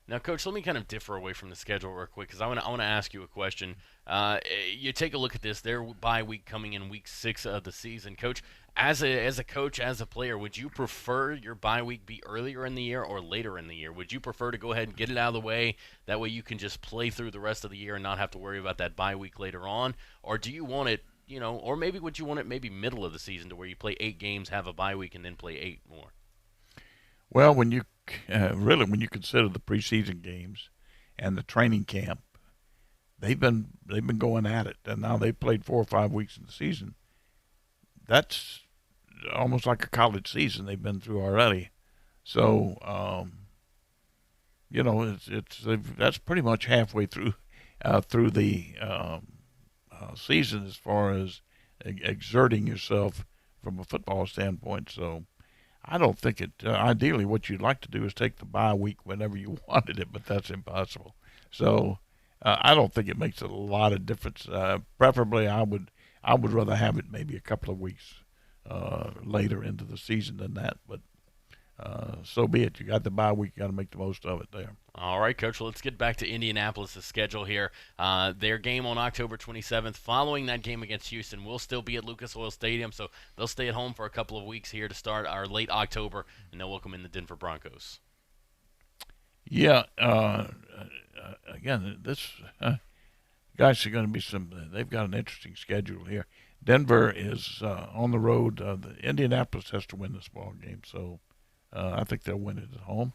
Now, Coach, let me kind of differ away from the schedule real quick because I want to ask you a question. You take a look at this. Their bye week coming in week 6 of the season. Coach, as a coach, as a player, would you prefer your bye week be earlier in the year or later in the year? Would you prefer to go ahead and get it out of the way? That way you can just play through the rest of the year and not have to worry about that bye week later on? Or do you want it, or maybe would you want it maybe middle of the season to where you play 8 games, have a bye week, and then play 8 more? Well, when you consider the preseason games and the training camp, they've been going at it, and now they've played 4 or 5 weeks in the season. That's almost like a college season they've been through already. So, that's pretty much halfway through the season as far as exerting yourself from a football standpoint. So, I don't think ideally what you'd like to do is take the bye week whenever you wanted it, but that's impossible. So I don't think it makes a lot of difference. Preferably, I would rather have it maybe a couple of weeks later into the season than that. But so be it. You got the bye week. You got to make the most of it there. All right, Coach. Let's get back to Indianapolis' schedule here. Their game on October 27th. Following that game against Houston, will still be at Lucas Oil Stadium, so they'll stay at home for a couple of weeks here to start our late October, and they'll welcome in the Denver Broncos. Yeah. Again, this guys are going to be they've got an interesting schedule here. Denver is on the road. Indianapolis has to win this ball game, so I think they'll win it at home.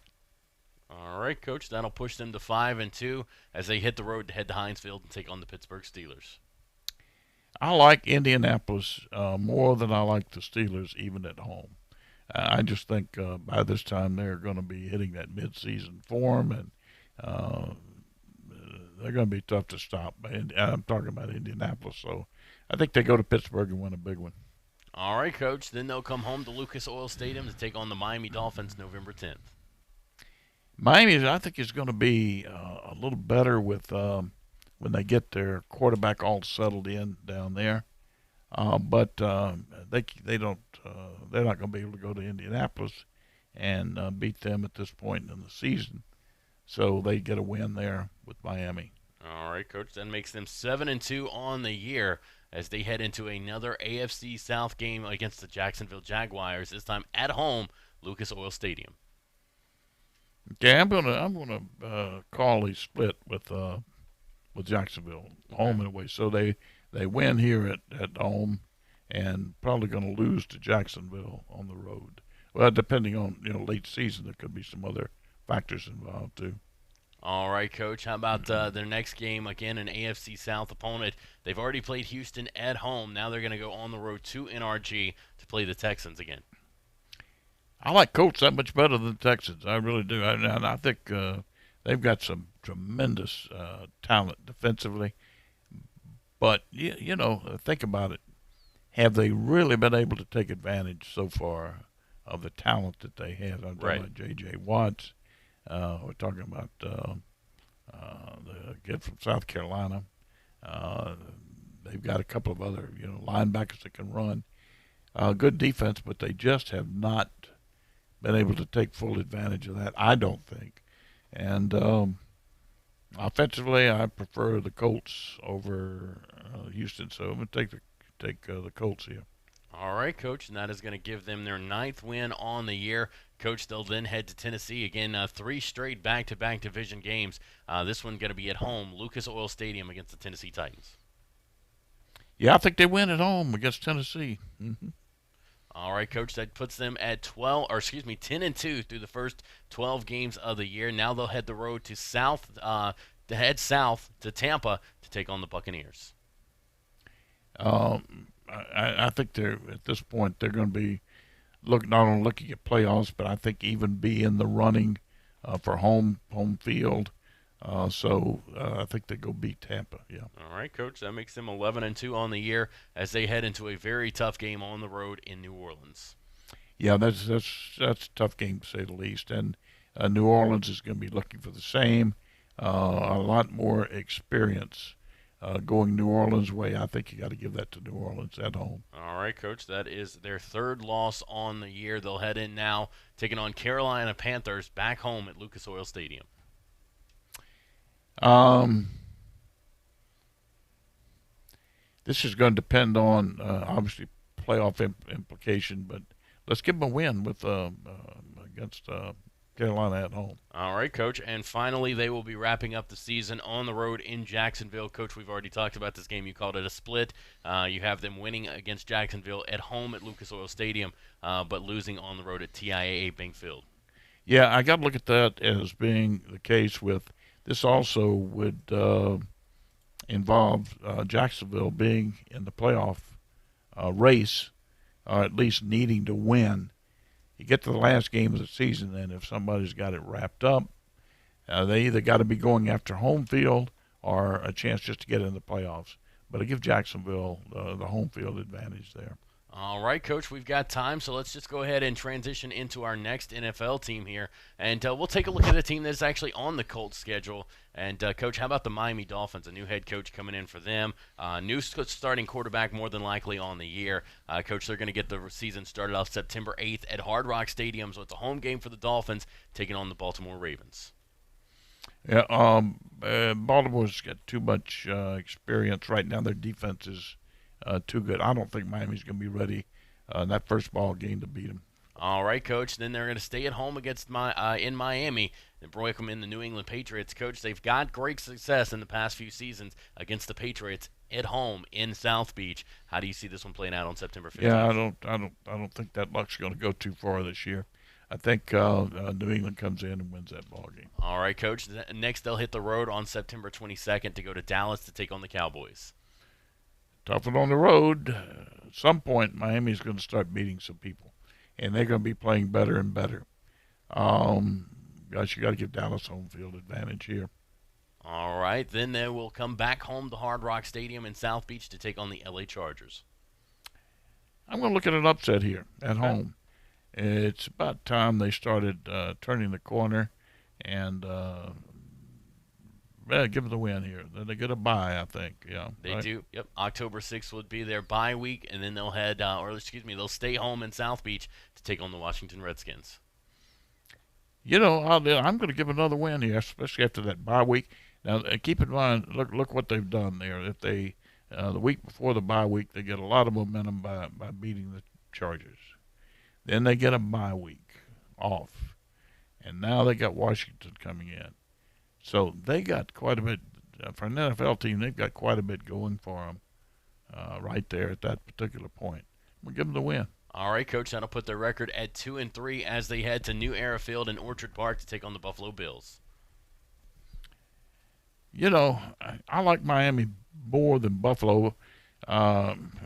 All right, Coach. That'll push them to 5-2 as they hit the road to head to Heinz Field and take on the Pittsburgh Steelers. I like Indianapolis more than I like the Steelers, even at home. I just think by this time they're going to be hitting that midseason form, and they're going to be tough to stop. I'm talking about Indianapolis, so I think they go to Pittsburgh and win a big one. All right, Coach. Then they'll come home to Lucas Oil Stadium to take on the Miami Dolphins November 10th. Miami, I think, is going to be a little better with when they get their quarterback all settled in down there. But they don't. They're not going to be able to go to Indianapolis and beat them at this point in the season. So they get a win there with Miami. All right, Coach. That makes them 7-2 on the year as they head into another AFC South game against the Jacksonville Jaguars. This time at home, Lucas Oil Stadium. Okay, I'm gonna call a split with Jacksonville, home and away. So they win here at home, and probably going to lose to Jacksonville on the road. Well, depending on late season, there could be some other factors involved too. All right, Coach. How about their next game? Again, an AFC South opponent. They've already played Houston at home. Now they're going to go on the road to NRG to play the Texans again. I like Colts that much better than the Texans. I really do. And I think they've got some tremendous talent defensively. But, think about it. Have they really been able to take advantage so far of the talent that they have? I'm talking about J.J. Watts. We're talking about the kid from South Carolina. They've got a couple of other, linebackers that can run. Good defense, but they just have not been able to take full advantage of that, I don't think. And offensively, I prefer the Colts over Houston, so I'm going to take the Colts here. All right, Coach, and that is going to give them their 9th win on the year. Coach, they'll then head to Tennessee. Again, 3 straight back-to-back division games. This one going to be at home, Lucas Oil Stadium against the Tennessee Titans. Yeah, I think they win at home against Tennessee. Mm-hmm. All right, Coach, that puts them at 10-2 through the first 12 games of the year. Now they'll head the road to south to Tampa to take on the Buccaneers. I think at this point they're going to be not only looking at playoffs, but I think even be in the running for home field. So I think they go beat Tampa. Yeah. All right, Coach. That makes them 11-2 on the year as they head into a very tough game on the road in New Orleans. Yeah, that's a tough game to say the least. And New Orleans is going to be looking for the same, a lot more experience. Going New Orleans' way, I think you got to give that to New Orleans at home. All right, Coach. That is their third loss on the year. They'll head in now, taking on Carolina Panthers back home at Lucas Oil Stadium. This is going to depend on obviously playoff implication, but let's give them a win with against Carolina at home. All right, Coach. And finally, they will be wrapping up the season on the road in Jacksonville. Coach, we've already talked about this game. You called it a split. You have them winning against Jacksonville at home at Lucas Oil Stadium, but losing on the road at TIAA Bank Field. Yeah, I got to look at that as being the case with this. Also would involve Jacksonville being in the playoff race, or at least needing to win. You get to the last game of the season, and if somebody's got it wrapped up, they either got to be going after home field or a chance just to get in the playoffs. But I give Jacksonville the home field advantage there. All right, Coach, we've got time, so let's just go ahead and transition into our next NFL team here. And we'll take a look at a team that's actually on the Colts schedule. And, Coach, how about the Miami Dolphins? A new head coach coming in for them. New starting quarterback more than likely on the year. Coach, they're going to get the season started off September 8th at Hard Rock Stadium. So it's a home game for the Dolphins taking on the Baltimore Ravens. Yeah, Baltimore's got too much experience right now. Their defense is too good. I don't think Miami's going to be ready in that first ball game to beat them. All right, Coach. Then they're going to stay at home against in Miami and break them in the New England Patriots. Coach, they've got great success in the past few seasons against the Patriots at home in South Beach. How do you see this one playing out on September 15th? Yeah, I don't think that luck's going to go too far this year. I think New England comes in and wins that ball game. All right, Coach. Next, they'll hit the road on September 22nd to go to Dallas to take on the Cowboys. Toughen on the road. At some point, Miami's going to start beating some people, and they're going to be playing better and better. Gosh, you got to give Dallas home field advantage here. All right, then they will come back home to Hard Rock Stadium in South Beach to take on the LA Chargers. I'm going to look at an upset here at home. It's about time they started turning the corner and give them the win here. They get a bye, I think. Yeah, they do. Yep, October 6th would be their bye week, and then they'll head, they'll stay home in South Beach to take on the Washington Redskins. You know, I'm going to give another win here, especially after that bye week. Now, keep in mind, look what they've done there. If they the week before the bye week, they get a lot of momentum by beating the Chargers. Then they get a bye week off, and now they got Washington coming in. So they got quite a bit for an NFL team. They've got quite a bit going for them right there at that particular point. We'll give them the win. All right, Coach. That'll put their record at 2-3 as they head to New Era Field in Orchard Park to take on the Buffalo Bills. You know, I like Miami more than Buffalo.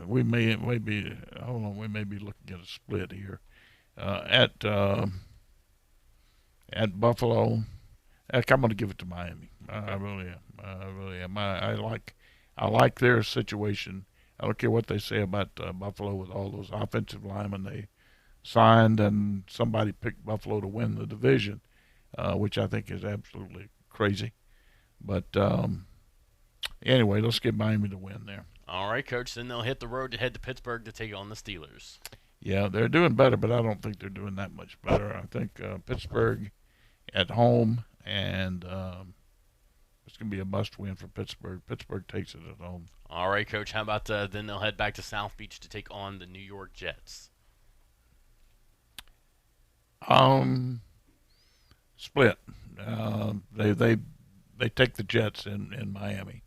We may be looking at a split here at Buffalo. Heck, I'm going to give it to Miami. I really am. I like their situation. I don't care what they say about Buffalo with all those offensive linemen they signed, and somebody picked Buffalo to win the division, which I think is absolutely crazy. But anyway, let's give Miami the win there. All right, Coach. Then they'll hit the road to head to Pittsburgh to take on the Steelers. Yeah, they're doing better, but I don't think they're doing that much better. I think Pittsburgh at home, and it's going to be a must-win for Pittsburgh. Pittsburgh takes it at home. All right, Coach. How about then they'll head back to South Beach to take on the New York Jets? Split. They take the Jets in Miami.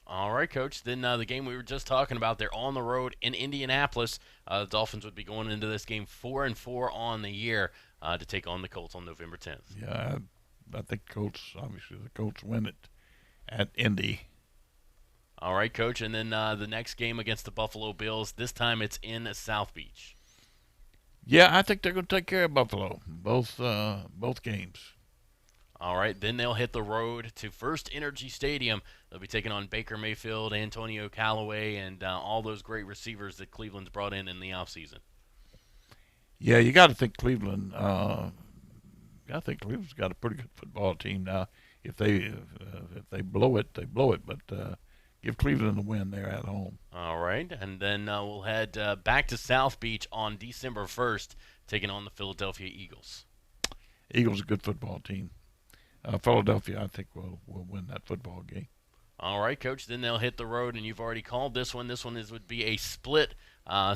All right, Coach. Then the game we were just talking about, they're on the road in Indianapolis. The Dolphins would be going into this game 4-4 on the year to take on the Colts on November 10th. Yeah, I think the Colts win it at Indy. All right, Coach. And then the next game against the Buffalo Bills, this time it's in South Beach. Yeah, I think they're going to take care of Buffalo, both games. All right, then they'll hit the road to First Energy Stadium. They'll be taking on Baker Mayfield, Antonio Callaway, and all those great receivers that Cleveland's brought in the offseason. Yeah, you got to think Cleveland. Cleveland's got a pretty good football team now. If they blow it, they blow it. But give Cleveland the win there at home. All right, and then we'll head back to South Beach on December 1st, taking on the Philadelphia Eagles. Eagles are a good football team. Philadelphia, I think, will win that football game. All right, Coach. Then they'll hit the road, and you've already called this one. This one would be a split.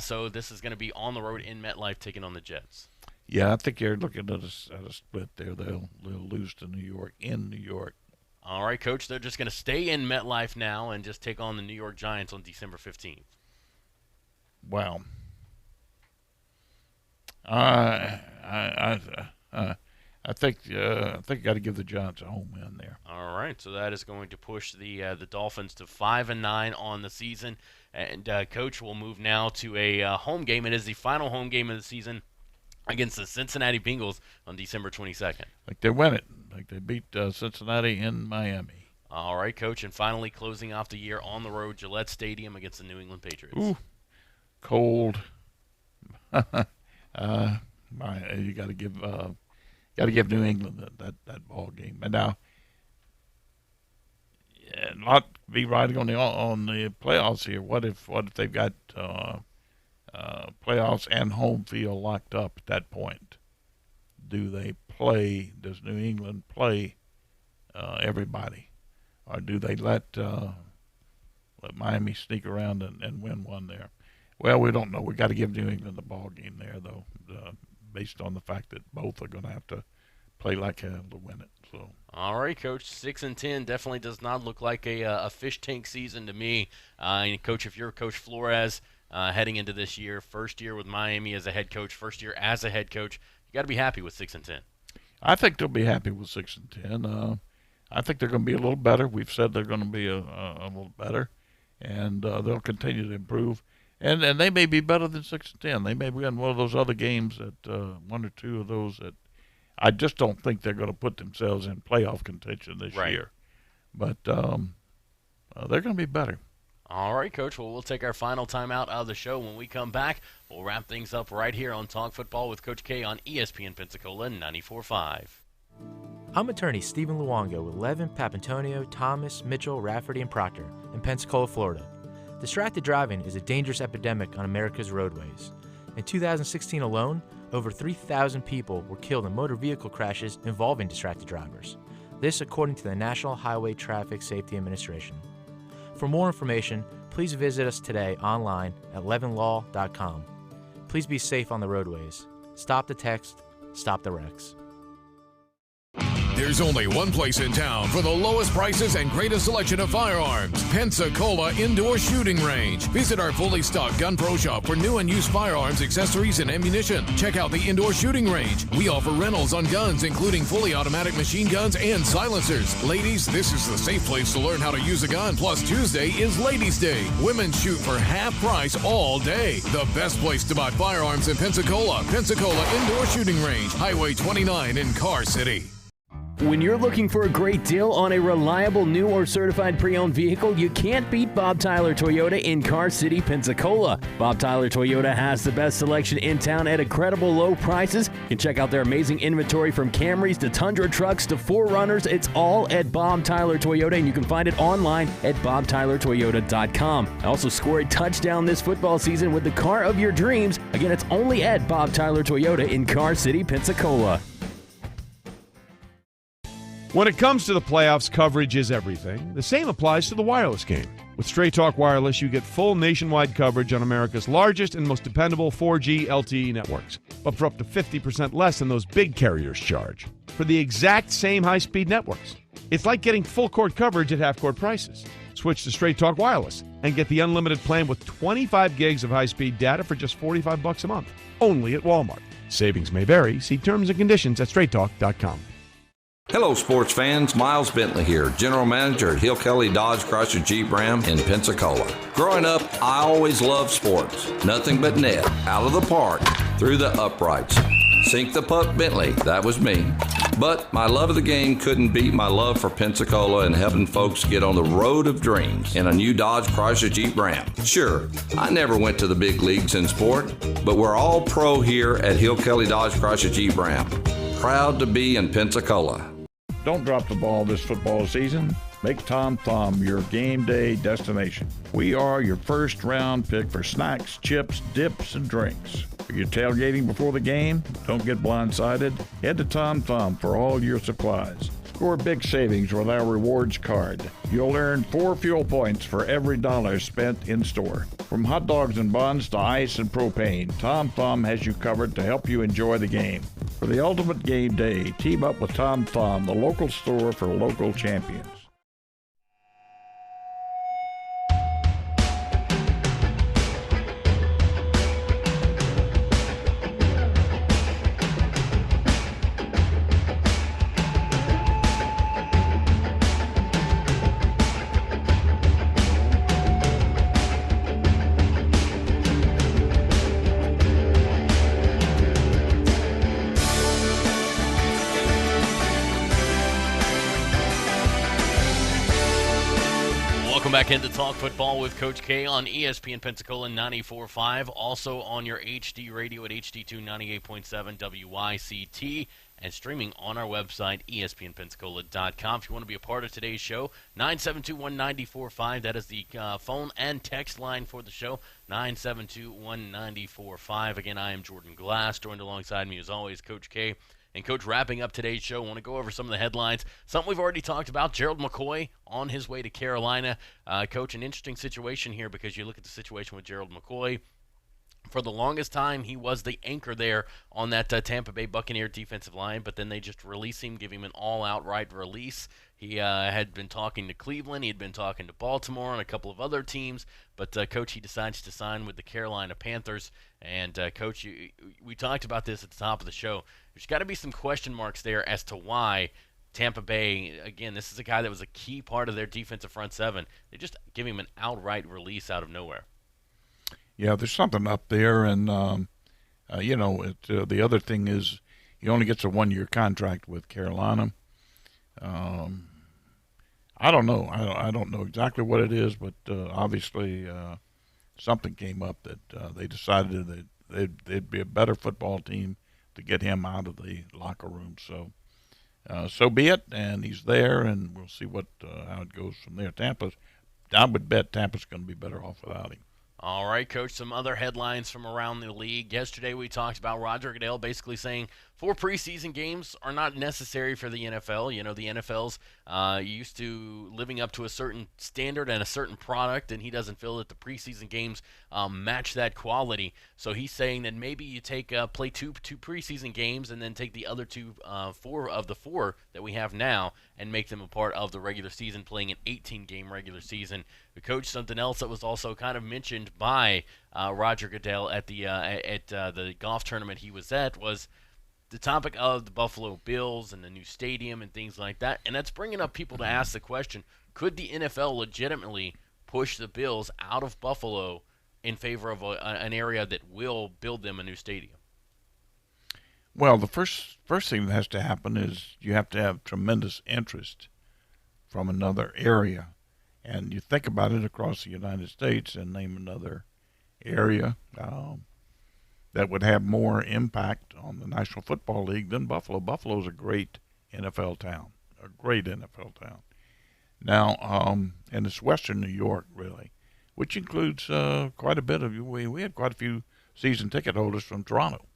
So this is going to be on the road in MetLife, taking on the Jets. Yeah, I think you're looking at a split there. They'll lose to New York in New York. All right, Coach. They're just going to stay in MetLife now and just take on the New York Giants on December 15th. Wow. I think you got to give the Giants a home win there. All right, so that is going to push the Dolphins to 5-9 on the season, and Coach will move now to a home game. It is the final home game of the season against the Cincinnati Bengals on December 22nd. Like they win it, like they beat Cincinnati in Miami. All right, Coach, and finally closing off the year on the road, Gillette Stadium against the New England Patriots. Ooh, cold. You got to give. Got to give New England that ball game. And now, not be riding on the playoffs here. What if they've got playoffs and home field locked up at that point? Do they play? Does New England play everybody, or do they let Miami sneak around and win one there? Well, we don't know. We got to give New England the ball game there, though. Based on the fact that both are going to have to play like hell to win it. So. All right, Coach. 6-10 definitely does not look like a fish tank season to me. Coach, if you're Coach Flores heading into this year, first year with Miami as a head coach, first year as a head coach, you got to be happy with 6-10. I think they'll be happy with 6-10. I think they're going to be a little better. We've said they're going to be a little better, and they'll continue to improve. And they may be better than 6-10. They may be in one of those other games one or two of those that I just don't think they're going to put themselves in playoff contention this year. But they're going to be better. All right, Coach. Well, we'll take our final time out of the show. When we come back, we'll wrap things up right here on Talk Football with Coach K on ESPN Pensacola 94.5. I'm attorney Stephen Luongo with Levin, Papantonio, Thomas, Mitchell, Rafferty, and Proctor in Pensacola, Florida. Distracted driving is a dangerous epidemic on America's roadways. In 2016 alone, over 3,000 people were killed in motor vehicle crashes involving distracted drivers. This according to the National Highway Traffic Safety Administration. For more information, please visit us today online at levinlaw.com. Please be safe on the roadways. Stop the text, stop the wrecks. There's only one place in town for the lowest prices and greatest selection of firearms. Pensacola Indoor Shooting Range. Visit our fully stocked Gun Pro Shop for new and used firearms, accessories, and ammunition. Check out the Indoor Shooting Range. We offer rentals on guns, including fully automatic machine guns and silencers. Ladies, this is the safe place to learn how to use a gun. Plus, Tuesday is Ladies' Day. Women shoot for half price all day. The best place to buy firearms in Pensacola. Pensacola Indoor Shooting Range. Highway 29 in Car City. When you're looking for a great deal on a reliable new or certified pre-owned vehicle, you can't beat Bob Tyler Toyota in Car City, Pensacola. Bob Tyler Toyota has the best selection in town at incredible low prices. You can check out their amazing inventory from Camrys to Tundra trucks to 4Runners. It's all at Bob Tyler Toyota, and you can find it online at bobtylertoyota.com. Also score a touchdown this football season with the car of your dreams. Again, it's only at Bob Tyler Toyota in Car City, Pensacola. When it comes to the playoffs, coverage is everything. The same applies to the wireless game. With Straight Talk Wireless, you get full nationwide coverage on America's largest and most dependable 4G LTE networks, but for up to 50% less than those big carriers charge, for the exact same high-speed networks. It's like getting full-court coverage at half-court prices. Switch to Straight Talk Wireless and get the unlimited plan with 25 gigs of high-speed data for just $45 a month, only at Walmart. Savings may vary. See terms and conditions at straighttalk.com. Hello, sports fans. Miles Bentley here, General Manager at Hill Kelly Dodge Chrysler Jeep Ram in Pensacola. Growing up, I always loved sports. Nothing but net, out of the park, through the uprights. Sink the puck, Bentley. That was me. But my love of the game couldn't beat my love for Pensacola and helping folks get on the road of dreams in a new Dodge Chrysler Jeep Ram. Sure, I never went to the big leagues in sport, but we're all pro here at Hill Kelly Dodge Chrysler Jeep Ram. Proud to be in Pensacola. Don't drop the ball this football season. Make Tom Thumb your game day destination. We are your first round pick for snacks, chips, dips, and drinks. If you're tailgating before the game, don't get blindsided. Head to Tom Thumb for all your supplies. Score big savings with our rewards card. You'll earn 4 fuel points for every dollar spent in store. From hot dogs and buns to ice and propane, Tom Thumb has you covered to help you enjoy the game. For the ultimate game day, team up with Tom Thumb, the local store for local champions. Back into Talk Football with Coach K on ESPN Pensacola 94.5, also on your HD radio at HD2 98.7 WYCT, and streaming on our website, ESPNpensacola.com. If you want to be a part of today's show, 972-1945, that is the phone and text line for the show, 972-1945. Again, I am Jordan Glass, joined alongside me as always, Coach K. And, Coach, wrapping up today's show, I want to go over some of the headlines. Something we've already talked about, Gerald McCoy on his way to Carolina. Coach, an interesting situation here because you look at the situation with Gerald McCoy. For the longest time, he was the anchor there on that Tampa Bay Buccaneer defensive line, but then they just release him, give him an all-outright release. He had been talking to Cleveland. He had been talking to Baltimore and a couple of other teams. But, Coach, he decides to sign with the Carolina Panthers. And, Coach, we talked about this at the top of the show. There's got to be some question marks there as to why Tampa Bay, again, this is a guy that was a key part of their defensive front seven. They just give him an outright release out of nowhere. Yeah, there's something up there. And, the other thing is he only gets a 1-year contract with Carolina. I don't know. I don't know exactly what it is, but obviously something came up that they decided that they'd be a better football team to get him out of the locker room. So be it, and he's there, and we'll see how it goes from there. I would bet Tampa's going to be better off without him. All right, Coach, some other headlines from around the league. Yesterday we talked about Roger Goodell basically saying 4 preseason games are not necessary for the NFL. You know, the NFL's used to living up to a certain standard and a certain product, and he doesn't feel that the preseason games match that quality. So he's saying that maybe you play two preseason games and then take the other 4 of the 4 that we have now and make them a part of the regular season, playing an 18-game regular season. Coach, something else that was also kind of mentioned by Roger Goodell at the golf tournament he was at was the topic of the Buffalo Bills and the new stadium and things like that. And that's bringing up people to ask the question, could the NFL legitimately push the Bills out of Buffalo in favor of an area that will build them a new stadium? Well, the first thing that has to happen is you have to have tremendous interest from another area. And you think about it across the United States and name another area that would have more impact on the National Football League than Buffalo. Buffalo's a great NFL town, Now, and it's Western New York, really, which includes quite a bit of – we had quite a few season ticket holders from Toronto.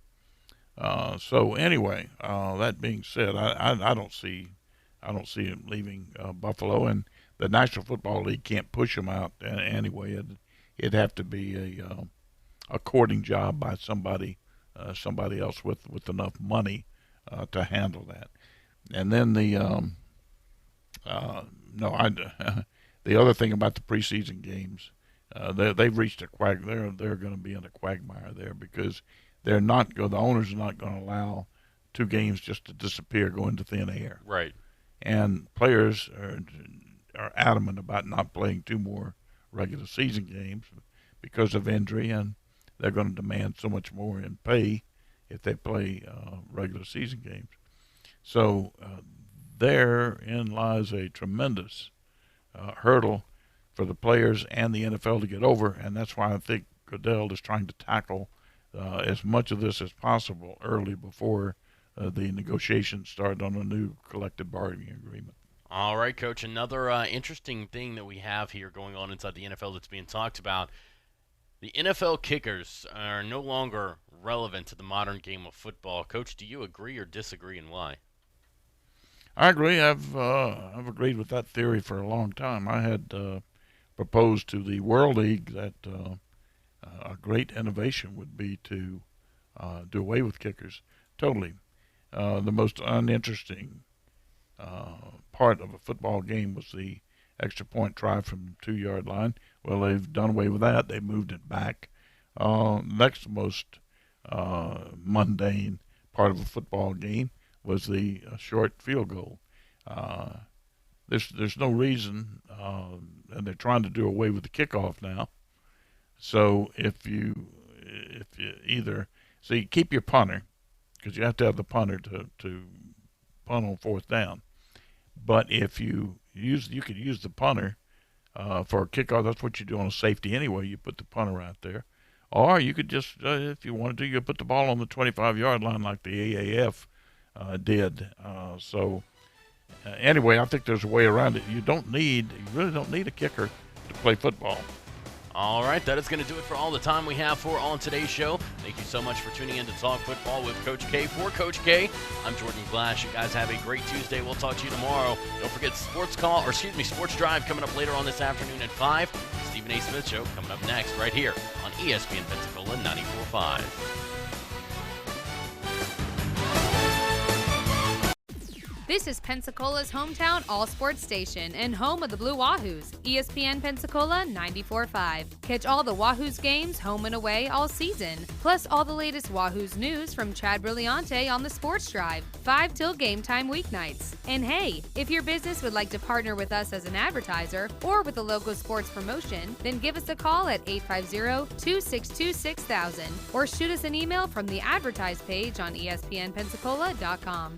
So anyway, that being said, I don't see him leaving Buffalo, and the National Football League can't push him out anyway. It'd have to be a courting job by somebody else with enough money to handle that. And then the other thing about the preseason games, they've reached a they're going to be in a quagmire there because the owners are not going to allow 2 games just to disappear, go into thin air. Right. And players are adamant about not playing 2 more regular season games because of injury, and they're going to demand so much more in pay if they play regular season games. So therein lies a tremendous hurdle for the players and the NFL to get over, and that's why I think Goodell is trying to tackle as much of this as possible early before the negotiations start on a new collective bargaining agreement. All right, Coach, another interesting thing that we have here going on inside the NFL that's being talked about. The NFL kickers are no longer relevant to the modern game of football. Coach, do you agree or disagree, and why? I agree. I've agreed with that theory for a long time. I had proposed to the World League that a great innovation would be to do away with kickers totally. The most uninteresting part of a football game was the extra point try from the 2-yard line. Well, they've done away with that. They moved it back. Next most mundane part of a football game was the short field goal. There's no reason, and they're trying to do away with the kickoff now. So if you either keep your punter, because you have to have the punter to punt on fourth down. But if you could use the punter for a kickoff. That's what you do on a safety anyway. You put the punter out there, or you could just, if you wanted to, you could put the ball on the 25-yard line like the AAF did. Anyway, I think there's a way around it. You really don't need a kicker to play football. All right, that is going to do it for all the time we have for on today's show. Thank you so much for tuning in to Talk Football with Coach K. For Coach K, I'm Jordan Glass. You guys have a great Tuesday. We'll talk to you tomorrow. Don't forget Sports Drive coming up later on this afternoon at 5. Stephen A. Smith Show coming up next right here on ESPN Pensacola 94.5. This is Pensacola's hometown all-sports station and home of the Blue Wahoos, ESPN Pensacola 94.5. Catch all the Wahoos games home and away all season, plus all the latest Wahoos news from Chad Brillante on the Sports Drive, 5 till game time weeknights. And hey, if your business would like to partner with us as an advertiser or with a local sports promotion, then give us a call at 850-262-6000 or shoot us an email from the advertise page on ESPNpensacola.com.